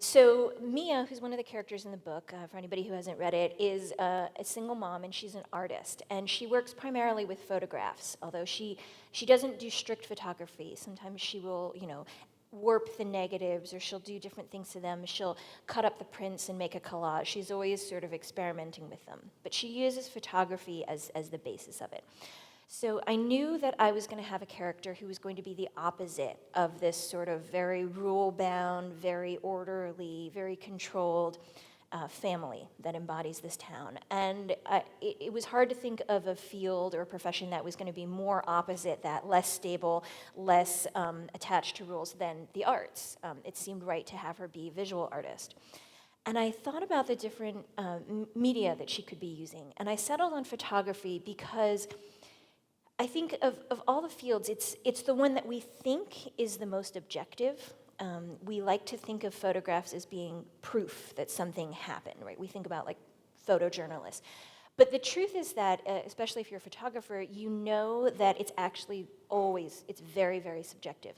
So Mia, who's one of the characters in the book, for anybody who hasn't read it, is a single mom, and she's an artist, and she works primarily with photographs, although she doesn't do strict photography. Sometimes she will, warp the negatives, or she'll do different things to them. She'll cut up the prints and make a collage. She's always sort of experimenting with them. But she uses photography as the basis of it. So I knew that I was going to have a character who was going to be the opposite of this sort of very rule-bound, very orderly, very controlled family that embodies this town. And it was hard to think of a field or a profession that was going to be more opposite that, less stable, less attached to rules than the arts. It seemed right to have her be a visual artist. And I thought about the different media that she could be using. And I settled on photography because I think of all the fields, it's the one that we think is the most objective. We like to think of photographs as being proof that something happened, right? We think about like photojournalists. But the truth is that, especially if you're a photographer, you know that it's actually it's very, very subjective.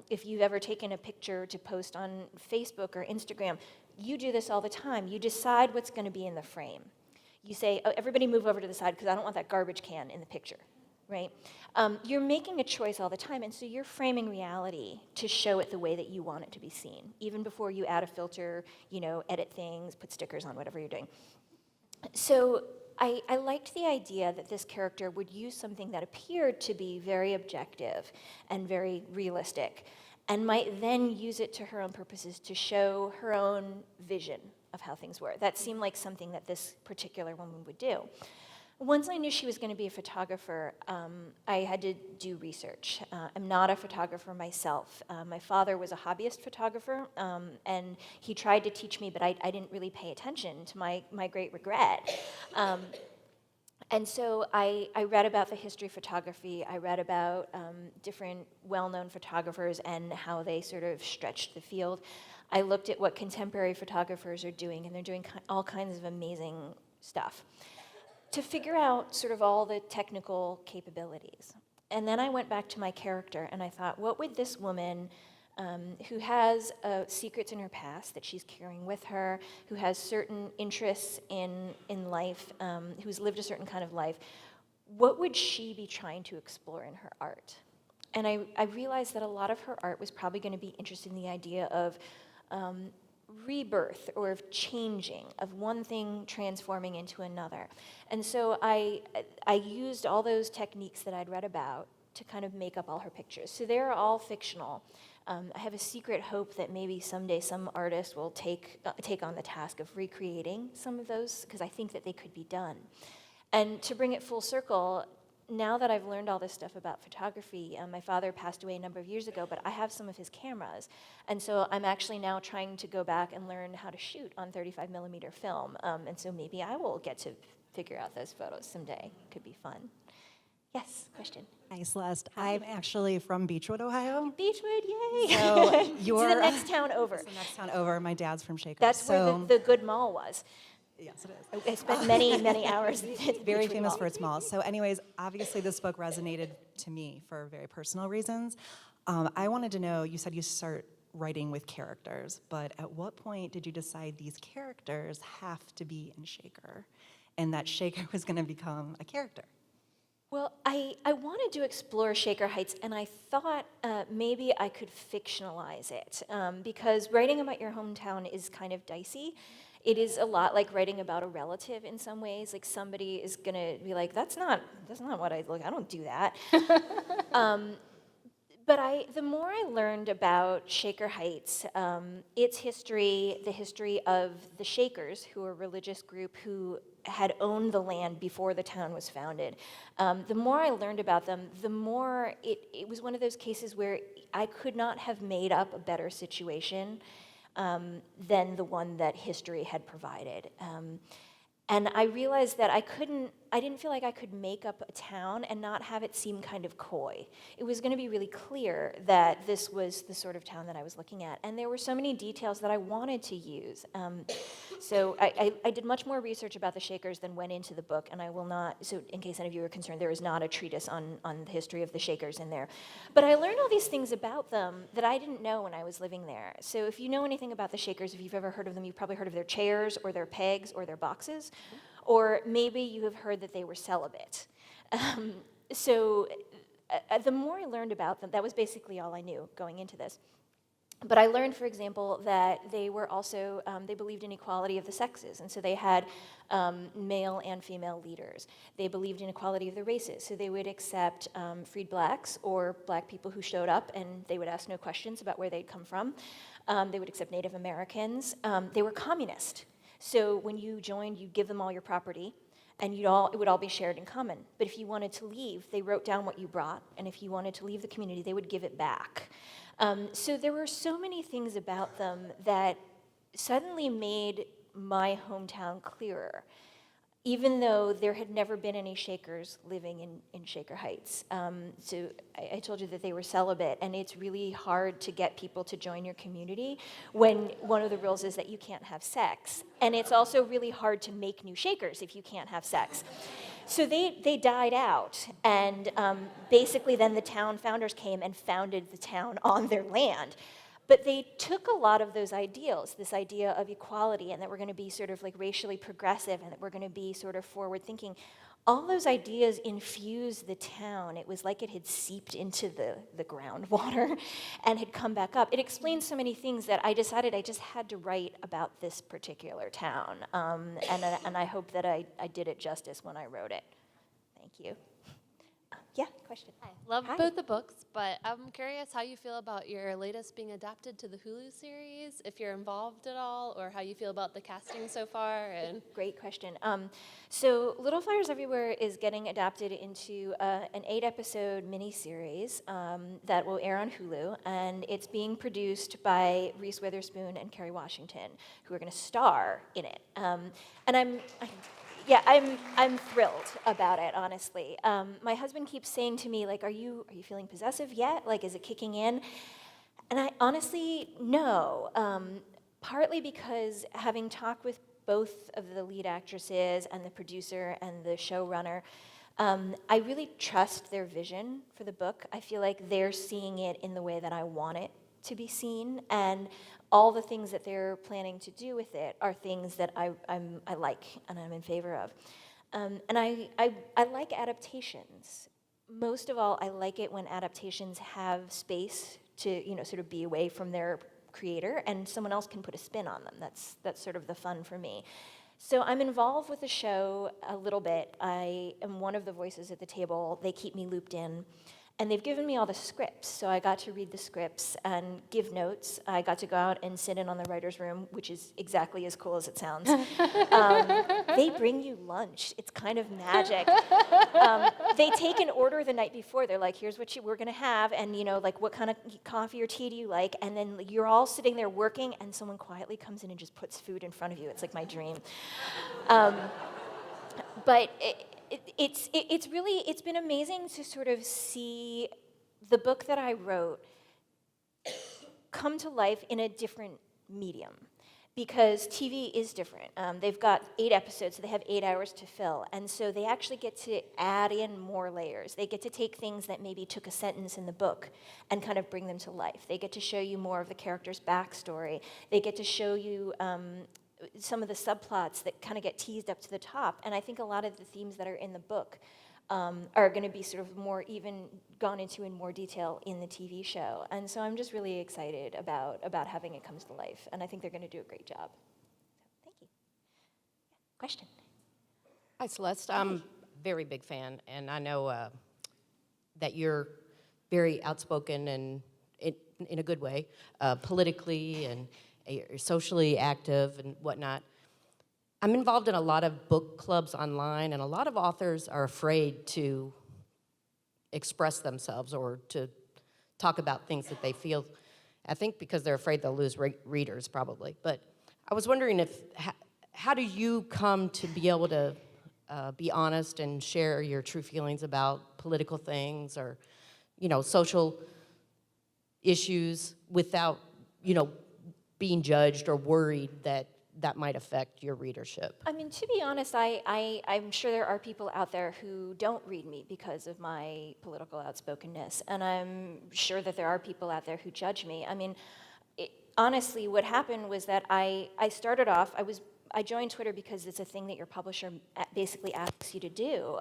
If you've ever taken a picture to post on Facebook or Instagram, you do this all the time. You decide what's going to be in the frame. You say, oh, everybody move over to the side because I don't want that garbage can in the picture. Right? You're making a choice all the time, and so you're framing reality to show it the way that you want it to be seen, even before you add a filter, edit things, put stickers on, whatever you're doing. So I liked the idea that this character would use something that appeared to be very objective and very realistic, and might then use it to her own purposes to show her own vision of how things were. That seemed like something that this particular woman would do. Once I knew she was going to be a photographer, I had to do research. I'm not a photographer myself. My father was a hobbyist photographer, and he tried to teach me, but I didn't really pay attention, to my great regret. And so I read about the history of photography. I read about different well-known photographers and how they sort of stretched the field. I looked at what contemporary photographers are doing, and they're doing all kinds of amazing stuff, to figure out sort of all the technical capabilities. And then I went back to my character, and I thought, what would this woman who has secrets in her past that she's carrying with her, who has certain interests in life, who's lived a certain kind of life, what would she be trying to explore in her art? And I realized that a lot of her art was probably going to be interested in the idea of rebirth or of changing, of one thing transforming into another. And so I used all those techniques that I'd read about to kind of make up all her pictures. So they're all fictional. I have a secret hope that maybe someday some artist will take on the task of recreating some of those, because I think that they could be done. And to bring it full circle, now that I've learned all this stuff about photography, my father passed away a number of years ago, but I have some of his cameras. And so I'm actually now trying to go back and learn how to shoot on 35 millimeter film. And so maybe I will get to figure out those photos someday. Could be fun. Yes, question. Hi, Celeste. I'm actually from Beechwood, Ohio. Beechwood, yay! So you're It's the next town over. It's the next town over. My dad's from Shaker. That's so, where the good mall was. yes, it is. I spent many hours at the Very Beechwood famous Mall. for its malls. So anyways, obviously this book resonated to me for very personal reasons. I wanted to know, you said you start writing with characters, but at what point did you decide these characters have to be in Shaker and that Shaker was going to become a character? Well, I wanted to explore Shaker Heights, and I thought maybe I could fictionalize it, because writing about your hometown is kind of dicey. It is a lot like writing about a relative in some ways. Like somebody is gonna be like, that's not what I look. I don't do that. But the more I learned about Shaker Heights, its history, the history of the Shakers, who are a religious group who had owned the land before the town was founded, the more I learned about them, the more it was one of those cases where I could not have made up a better situation than the one that history had provided. And I realized that I didn't feel like I could make up a town and not have it seem kind of coy. It was going to be really clear that this was the sort of town that I was looking at. And there were so many details that I wanted to use. So I did much more research about the Shakers than went into the book, and I will not, so in case any of you are concerned, there is not a treatise on the history of the Shakers in there. But I learned all these things about them that I didn't know when I was living there. So if you know anything about the Shakers, if you've ever heard of them, you've probably heard of their chairs or their pegs or their boxes. Or maybe you have heard that they were celibate. So the more I learned about them, that was basically all I knew going into this. But I learned, for example, that they were also, they believed in equality of the sexes. And so they had male and female leaders. They believed in equality of the races. So they would accept freed blacks or black people who showed up, and they would ask no questions about where they'd come from. They would accept Native Americans. They were communist. So when you joined, you'd give them all your property, and it would all be shared in common. But if you wanted to leave, they wrote down what you brought, and if you wanted to leave the community, they would give it back. So there were so many things about them that suddenly made my hometown clearer, even though there had never been any Shakers living in Shaker Heights. So I told you that they were celibate, and it's really hard to get people to join your community when one of the rules is that you can't have sex. And it's also really hard to make new Shakers if you can't have sex. So they died out, and basically then the town founders came and founded the town on their land. But they took a lot of those ideals, this idea of equality and that we're going to be sort of like racially progressive and that we're going to be sort of forward thinking. All those ideas infused the town. It was like it had seeped into the groundwater and had come back up. It explains so many things that I decided I just had to write about this particular town. And I hope that I did it justice when I wrote it. Thank you. Yeah, question. Hi. Love Hi. both the books, but I'm curious how you feel about your latest being adapted to the Hulu series, if you're involved at all, or how you feel about the casting so far. And Great question. So Little Fires Everywhere is getting adapted into an 8-episode miniseries that will air on Hulu, and it's being produced by Reese Witherspoon and Kerry Washington, who are going to star in it. And I'm thrilled about it, honestly. My husband keeps saying to me, like, are you feeling possessive yet? Like, is it kicking in? And I honestly, no. Partly because having talked with both of the lead actresses and the producer and the showrunner, I really trust their vision for the book. I feel like they're seeing it in the way that I want it to be seen, and all the things that they're planning to do with it are things that I like and I'm in favor of. And I like adaptations. most of all, I like it when adaptations have space to, sort of be away from their creator and someone else can put a spin on them. That's sort of the fun for me. So I'm involved with the show a little bit. I am one of the voices at the table. They keep me looped in. And they've given me all the scripts, so I got to read the scripts and give notes. I got to go out and sit in on the writer's room, which is exactly as cool as it sounds. They bring you lunch. It's kind of magic. They take an order the night before. They're like, here's what we're going to have, and like what kind of coffee or tea do you like? And then you're all sitting there working, and someone quietly comes in and just puts food in front of you. It's like my dream. But it's been amazing to sort of see the book that I wrote come to life in a different medium, because TV is different. They've got 8 episodes, so they have 8 hours to fill, and so they actually get to add in more layers. They get to take things that maybe took a sentence in the book and kind of bring them to life. They get to show you more of the character's backstory. They get to show you some of the subplots that kind of get teased up to the top. And I think a lot of the themes that are in the book are going to be sort of more even gone into in more detail in the TV show. And so I'm just really excited about having it come to life. And I think they're going to do a great job. So, thank you. Yeah, question? Hi, Celeste. I'm a very big fan, and I know that you're very outspoken and in a good way, politically, and you're socially active and whatnot. I'm involved in a lot of book clubs online, and a lot of authors are afraid to express themselves or to talk about things that they feel, I think because they're afraid they'll lose readers, probably. But I was wondering how do you come to be able to be honest and share your true feelings about political things or, social issues without, being judged or worried that might affect your readership? I mean, to be honest, I'm sure there are people out there who don't read me because of my political outspokenness, and I'm sure that there are people out there who judge me. I mean, honestly, what happened was that I started off, I joined Twitter because it's a thing that your publisher basically asks you to do.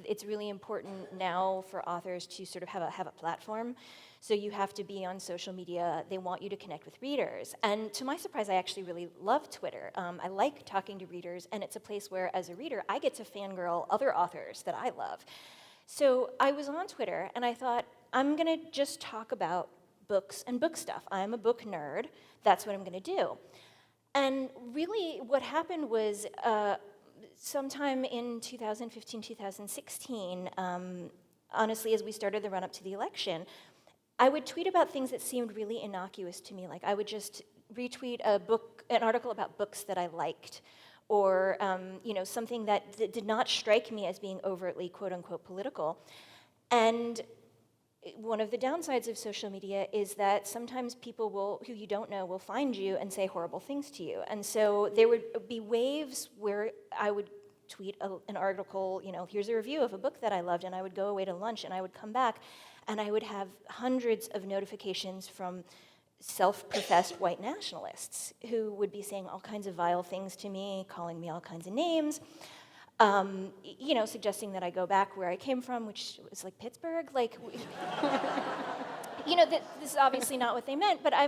It's really important now for authors to sort of have a platform. So you have to be on social media. They want you to connect with readers. And to my surprise, I actually really love Twitter. I like talking to readers, and it's a place where, as a reader, I get to fangirl other authors that I love. So I was on Twitter, and I thought, I'm going to just talk about books and book stuff. I'm a book nerd. That's what I'm going to do. And really what happened was sometime in 2015, 2016, honestly, as we started the run-up to the election, I would tweet about things that seemed really innocuous to me. Like I would just retweet an article about books that I liked, or something that did not strike me as being overtly quote-unquote political. And one of the downsides of social media is that sometimes people who you don't know will find you and say horrible things to you. And so there would be waves where I would tweet an article, here's a review of a book that I loved, and I would go away to lunch and I would come back and I would have hundreds of notifications from self-professed white nationalists who would be saying all kinds of vile things to me, calling me all kinds of names, suggesting that I go back where I came from, which was like Pittsburgh. Like, this is obviously not what they meant, but I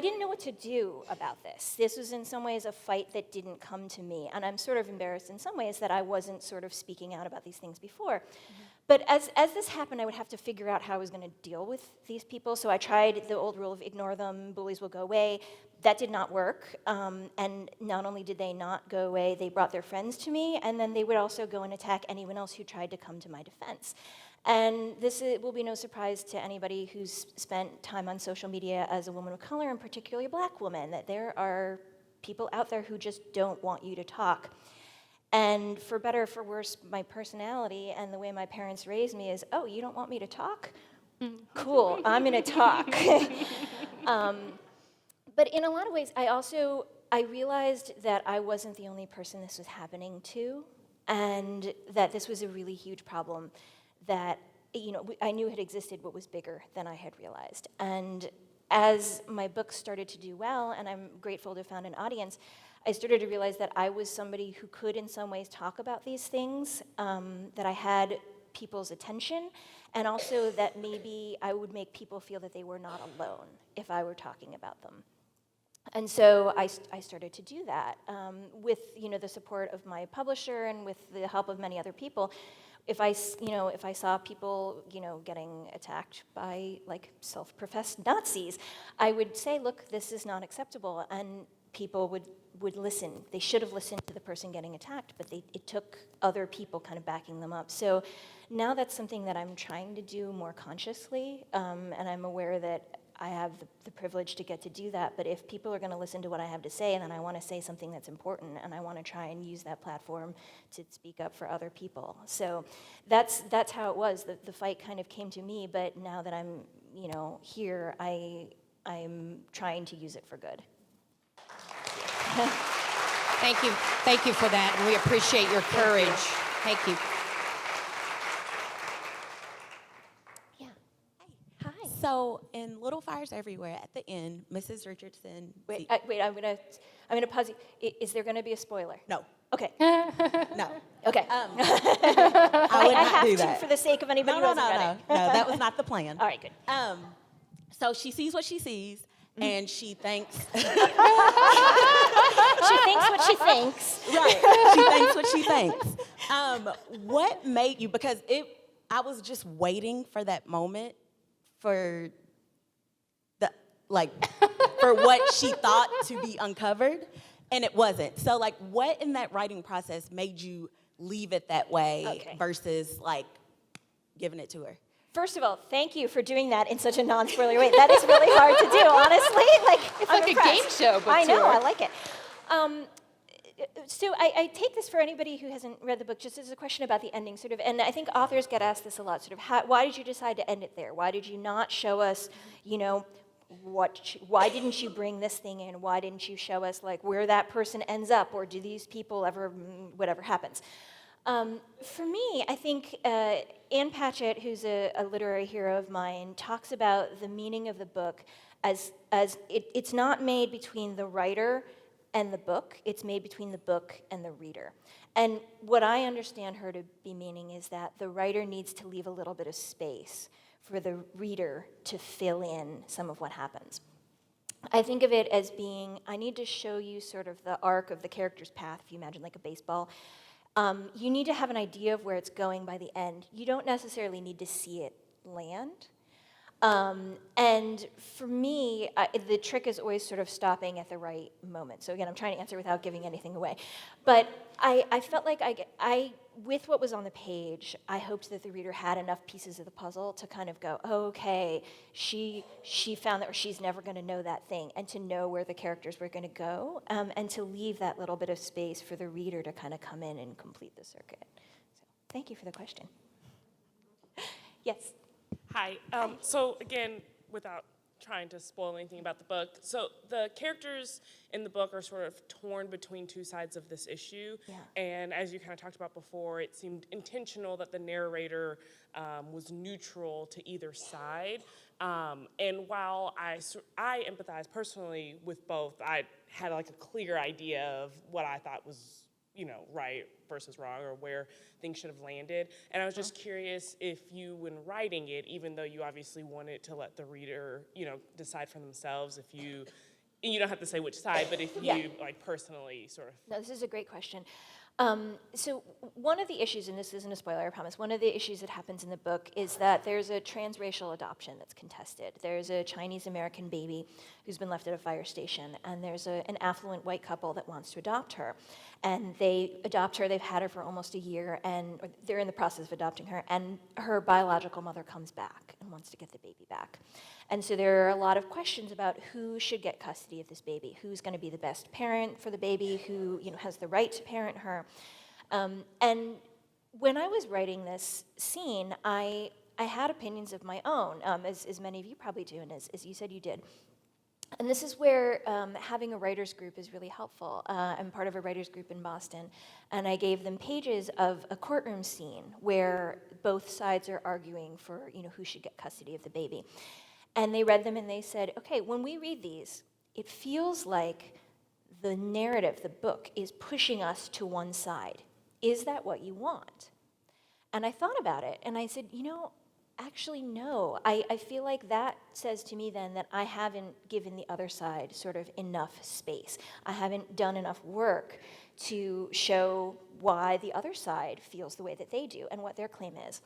didn't know what to do about this. This was in some ways a fight that didn't come to me, and I'm sort of embarrassed in some ways that I wasn't sort of speaking out about these things before. Mm-hmm. But as this happened, I would have to figure out how I was going to deal with these people, so I tried the old rule of ignore them, bullies will go away. That did not work, and not only did they not go away, they brought their friends to me, and then they would also go and attack anyone else who tried to come to my defense. And this will be no surprise to anybody who's spent time on social media as a woman of color, and particularly a black woman, that there are people out there who just don't want you to talk. And for better or for worse, my personality and the way my parents raised me is, oh, you don't want me to talk? Cool, I'm gonna talk. But in a lot of ways, I realized that I wasn't the only person this was happening to, and that this was a really huge problem that I knew had existed but was bigger than I had realized. And as my books started to do well, and I'm grateful to have found an audience, I started to realize that I was somebody who could in some ways talk about these things, that I had people's attention, and also that maybe I would make people feel that they were not alone if I were talking about them. And so I started to do that with the support of my publisher and with the help of many other people. If I saw people getting attacked by like self-professed Nazis, I would say, look, this is not acceptable, and people would listen. They should have listened to the person getting attacked, but it took other people kind of backing them up. So now that's something that I'm trying to do more consciously, and I'm aware that I have the privilege to get to do that, but if people are going to listen to what I have to say, then I want to say something that's important, and I want to try and use that platform to speak up for other people. So that's how it was. The fight kind of came to me, but now that I'm here, I'm trying to use it for good. Thank you for that, and we appreciate your courage. Thank you. So in Little Fires Everywhere, at the end, Mrs. Richardson. Wait, I'm gonna pause you. Is there gonna be a spoiler? No. Okay. No. Okay. I would I not have do to that. for the sake of anybody No, who no, hasn't no, read no. it. No, that was not the plan. All right, good. So she sees what she sees, and she thinks. She thinks what she thinks. Right. She thinks what she thinks. What made you? Because I was just waiting for that moment for for what she thought to be uncovered, and it wasn't. So what in that writing process made you leave it that way versus giving it to her? First of all, thank you for doing that in such a non-spoiler way. That is really hard to do, honestly. It's like a game show, but I know, tour. I like it. So I take this for anybody who hasn't read the book just as a question about the ending, sort of, and I think authors get asked this a lot, sort of, why did you decide to end it there? Why did you not show us, why didn't you bring this thing in? Why didn't you show us where that person ends up, or do these people ever, whatever happens? For me, I think Ann Patchett, who's a literary hero of mine, talks about the meaning of the book as it's not made between the writer and the book, it's made between the book and the reader. And what I understand her to be meaning is that the writer needs to leave a little bit of space for the reader to fill in some of what happens. I think of it as being, I need to show you sort of the arc of the character's path, if you imagine like a baseball. You need to have an idea of where it's going by the end. You don't necessarily need to see it land. And for me, the trick is always sort of stopping at the right moment. So again, I'm trying to answer without giving anything away. But I felt like with what was on the page, I hoped that the reader had enough pieces of the puzzle to kind of go, oh, okay, she found that, or she's never going to know that thing, and to know where the characters were going to go, and to leave that little bit of space for the reader to kind of come in and complete the circuit. So thank you for the question. Yes. Hi. So again, without trying to spoil anything about the book, so the characters in the book are sort of torn between two sides of this issue. Yeah. And as you kind of talked about before, it seemed intentional that the narrator was neutral to either side. And while I empathize personally with both, I had like a clear idea of what I thought was, right versus wrong, or where things should have landed. And I was just curious if you, when writing it, even though you obviously wanted to let the reader, decide for themselves, if you don't have to say which side, but if you personally sort of. No, this is a great question. So one of the issues, and this isn't a spoiler, I promise, one of the issues that happens in the book is that there's a transracial adoption that's contested. There's a Chinese-American baby who's been left at a fire station, and there's an affluent white couple that wants to adopt her. And they adopt her, they've had her for almost a year, and they're in the process of adopting her, and her biological mother comes back and wants to get the baby back. And so there are a lot of questions about who should get custody of this baby, who's going to be the best parent for the baby, who has the right to parent her. And when I was writing this scene, I had opinions of my own, as many of you probably do, and as you said you did. And this is where having a writer's group is really helpful. I'm part of a writer's group in Boston, and I gave them pages of a courtroom scene where both sides are arguing for who should get custody of the baby. And they read them and they said, okay, when we read these, it feels like the narrative, the book, is pushing us to one side. Is that what you want? And I thought about it, and I said, actually, no. I feel like that says to me then that I haven't given the other side sort of enough space. I haven't done enough work to show why the other side feels the way that they do and what their claim is.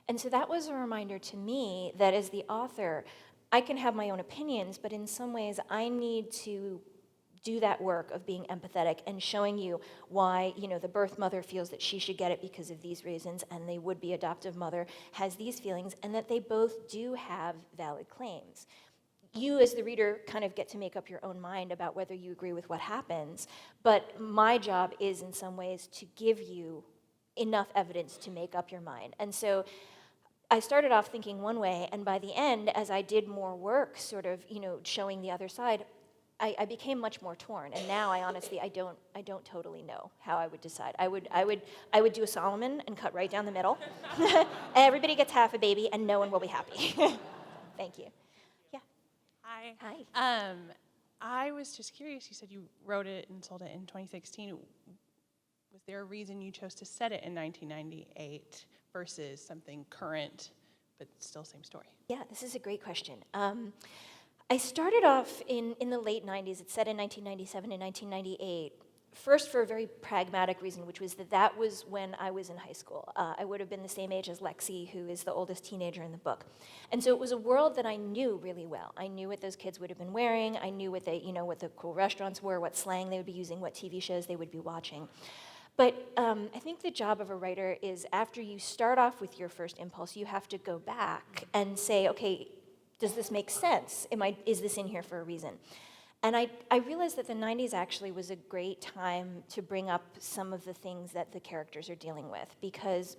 And so that was a reminder to me that as the author, I can have my own opinions, but in some ways I need to do that work of being empathetic and showing you why, the birth mother feels that she should get it because of these reasons, and the would-be adoptive mother has these feelings, and that they both do have valid claims. You, as the reader, kind of get to make up your own mind about whether you agree with what happens, but my job is, in some ways, to give you enough evidence to make up your mind. And so I started off thinking one way, and by the end, as I did more work, sort of, showing the other side, I became much more torn, and now I honestly I don't totally know how I would decide. I would do a Solomon and cut right down the middle. Everybody gets half a baby, and no one will be happy. Thank you. Yeah. Hi. Hi. I was just curious. You said you wrote it and sold it in 2016. Was there a reason you chose to set it in 1998 versus something current, but still same story? Yeah, this is a great question. I started off in the late 90s. It's set in 1997 and 1998. First, for a very pragmatic reason, which was that was when I was in high school. I would have been the same age as Lexi, who is the oldest teenager in the book. And so it was a world that I knew really well. I knew what those kids would have been wearing. I knew what what the cool restaurants were, what slang they would be using, what TV shows they would be watching. But I think the job of a writer is, after you start off with your first impulse, you have to go back and say, okay, does this make sense? Is this in here for a reason? And I realized that the 90s actually was a great time to bring up some of the things that the characters are dealing with. Because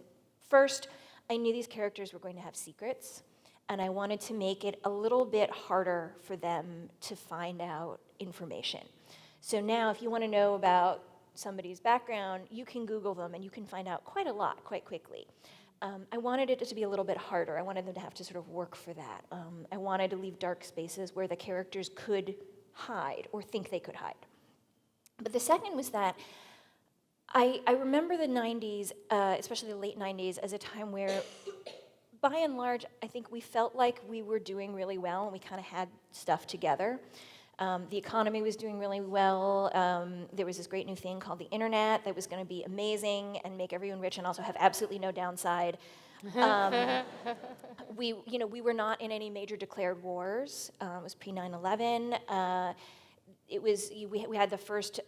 first, I knew these characters were going to have secrets, and I wanted to make it a little bit harder for them to find out information. So now, if you want to know about somebody's background, you can Google them, and you can find out quite a lot quite quickly. I wanted it to be a little bit harder. I wanted them to have to sort of work for that. I wanted to leave dark spaces where the characters could hide or think they could hide. But the second was that I remember the 90s, especially the late 90s, as a time where, by and large, I think we felt like we were doing really well and we kind of had stuff together. The economy was doing really well. There was this great new thing called the internet that was going to be amazing and make everyone rich and also have absolutely no downside. We were not in any major declared wars. It was pre-9/11. We had the first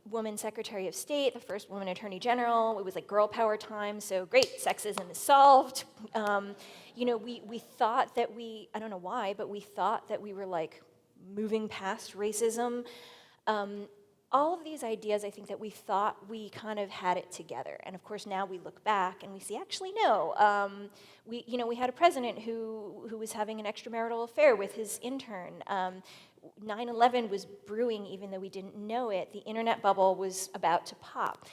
woman Secretary of State, the first woman Attorney General. It was like girl power time. So great, sexism is solved. We thought that I don't know why, but we thought that we were like moving past racism. All of these ideas, I think that we thought we kind of had it together. And of course, now we look back and we see, actually, no. We had a president who was having an extramarital affair with his intern. 9/11 was brewing, even though we didn't know it. The internet bubble was about to pop.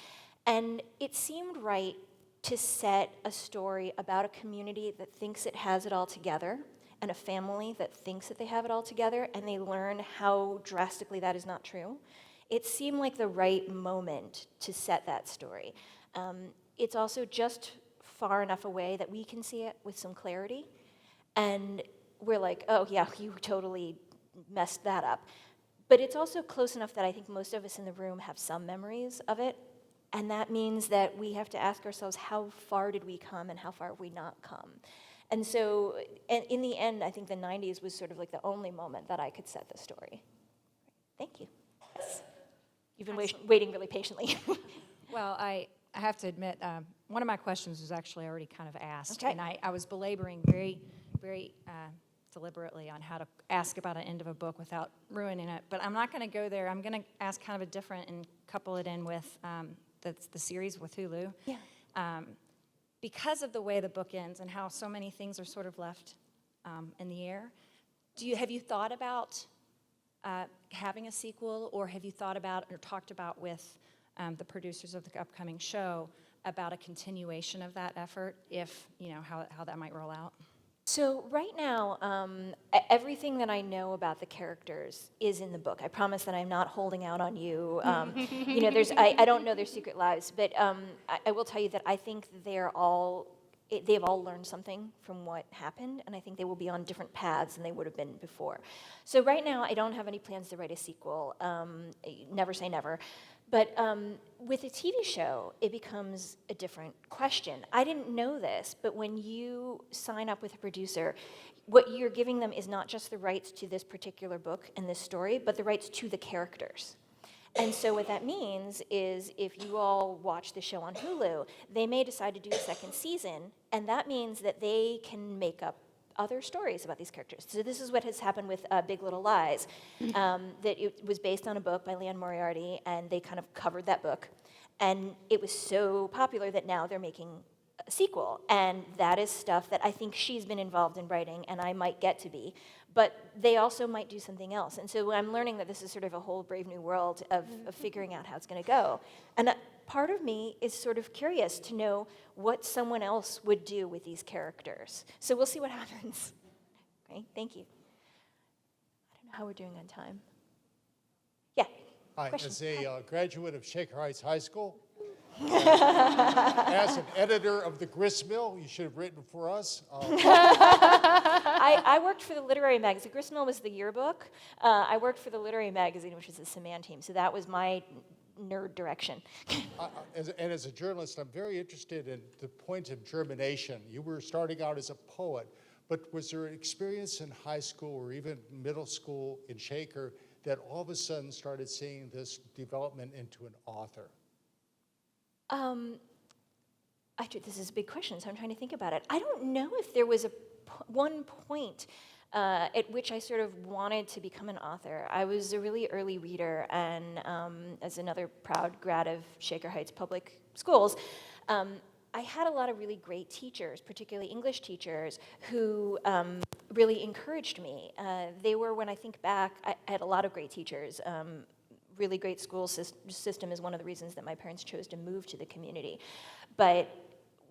And it seemed right to set a story about a community that thinks it has it all together, and a family that thinks that they have it all together, and they learn how drastically that is not true. It seemed like the right moment to set that story. It's also just far enough away that we can see it with some clarity, and we're like, oh yeah, you totally messed that up. But it's also close enough that I think most of us in the room have some memories of it, and that means that we have to ask ourselves, how far did we come and how far have we not come? And so, in the end, I think the 90s was sort of like the only moment that I could set the story. Thank you. Yes. You've been waiting really patiently. Well, I have to admit, one of my questions was actually already kind of asked. Okay. And I was belaboring very, very deliberately on how to ask about an end of a book without ruining it. But I'm not going to go there. I'm going to ask kind of a different and couple it in with the series with Hulu. Yeah. Because of the way the book ends and how so many things are sort of left in the air, have you thought about having a sequel, or have you thought about or talked about with the producers of the upcoming show about a continuation of that effort, if, how that might roll out? So right now, everything that I know about the characters is in the book. I promise that I'm not holding out on you. I don't know their secret lives, but I will tell you that I think they're all they've all learned something from what happened, and I think they will be on different paths than they would have been before. So right now, I don't have any plans to write a sequel. Never say never. But with a TV show, it becomes a different question. I didn't know this, but when you sign up with a producer, what you're giving them is not just the rights to this particular book and this story, but the rights to the characters. And so what that means is if you all watch the show on Hulu, they may decide to do a second season, and that means that they can make up other stories about these characters. So this is what has happened with Big Little Lies, that it was based on a book by Liane Moriarty, and they kind of covered that book. And it was so popular that now they're making a sequel, and that is stuff that I think she's been involved in writing, and I might get to be. But they also might do something else. And so I'm learning that this is sort of a whole brave new world of figuring out how it's going to go. And part of me is sort of curious to know what someone else would do with these characters. So we'll see what happens. Okay, thank you. I don't know how we're doing on time. Yeah. Hi, question. as a graduate of Shaker Heights High School, as an editor of the Gristmill, you should have written for us. I worked for the literary magazine. Gristmill was the yearbook. I worked for the literary magazine, which is the Saman team. So that was my nerd direction. As a journalist, I'm very interested in the point of germination. You were starting out as a poet, but was there an experience in high school or even middle school in Shaker that all of a sudden started seeing this development into an author? This is a big question, so I'm trying to think about it. I don't know if there was one point at which I sort of wanted to become an author. I was a really early reader, and as another proud grad of Shaker Heights Public Schools, I had a lot of really great teachers, particularly English teachers, who really encouraged me. They were, when I think back, I had a lot of great teachers. Really great school system is one of the reasons that my parents chose to move to the community. But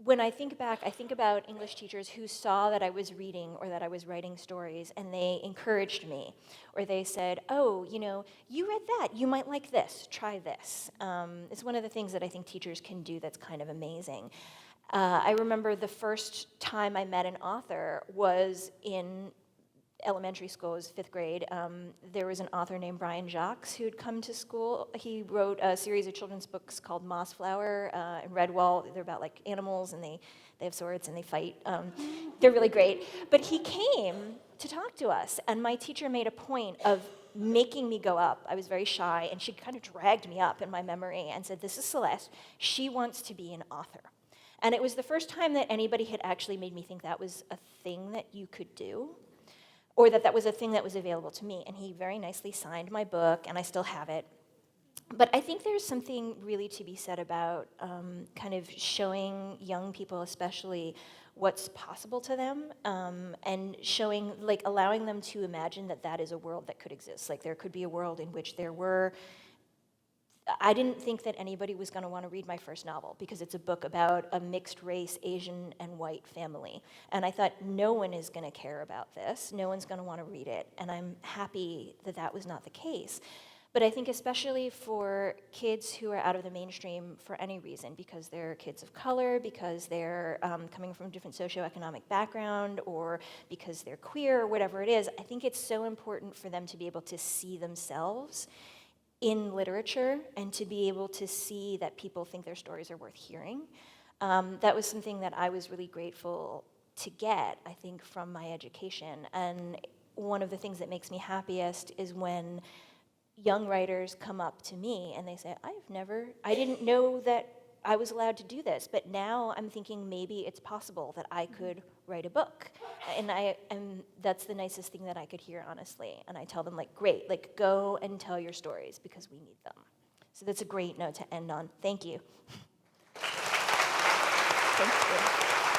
when I think back, I think about English teachers who saw that I was reading or that I was writing stories, and they encouraged me. Or they said, oh, you know, you read that, you might like this, try this. It's one of the things that I think teachers can do that's kind of amazing. I remember the first time I met an author was in elementary school. It was 5th grade. There was an author named Brian Jacques who'd come to school. He wrote a series of children's books called Mossflower and Redwall. They're about like animals, and they have swords and they fight. They're really great. But he came to talk to us, and my teacher made a point of making me go up. I was very shy, and she kind of dragged me up in my memory and said, this is Celeste. She wants to be an author. And it was the first time that anybody had actually made me think that was a thing that you could do, or that was a thing that was available to me. And he very nicely signed my book, and I still have it. But I think there's something really to be said about kind of showing young people especially what's possible to them, and showing, like, allowing them to imagine that that is a world that could exist. Like, there could be a world in which there were, I didn't think that anybody was going to want to read my first novel because it's a book about a mixed race Asian and white family. And I thought, no one is going to care about this. No one's going to want to read it. And I'm happy that that was not the case. But I think especially for kids who are out of the mainstream for any reason, because they're kids of color, because they're coming from a different socioeconomic background, or because they're queer, or whatever it is, I think it's so important for them to be able to see themselves in literature and to be able to see that people think their stories are worth hearing. That was something that I was really grateful to get, I think, from my education. And one of the things that makes me happiest is when young writers come up to me and they say, I didn't know that I was allowed to do this, but now I'm thinking maybe it's possible that I could write a book. And that's the nicest thing that I could hear, honestly. And I tell them, like, great, like, go and tell your stories because we need them. So that's a great note to end on. Thank you. Thank you.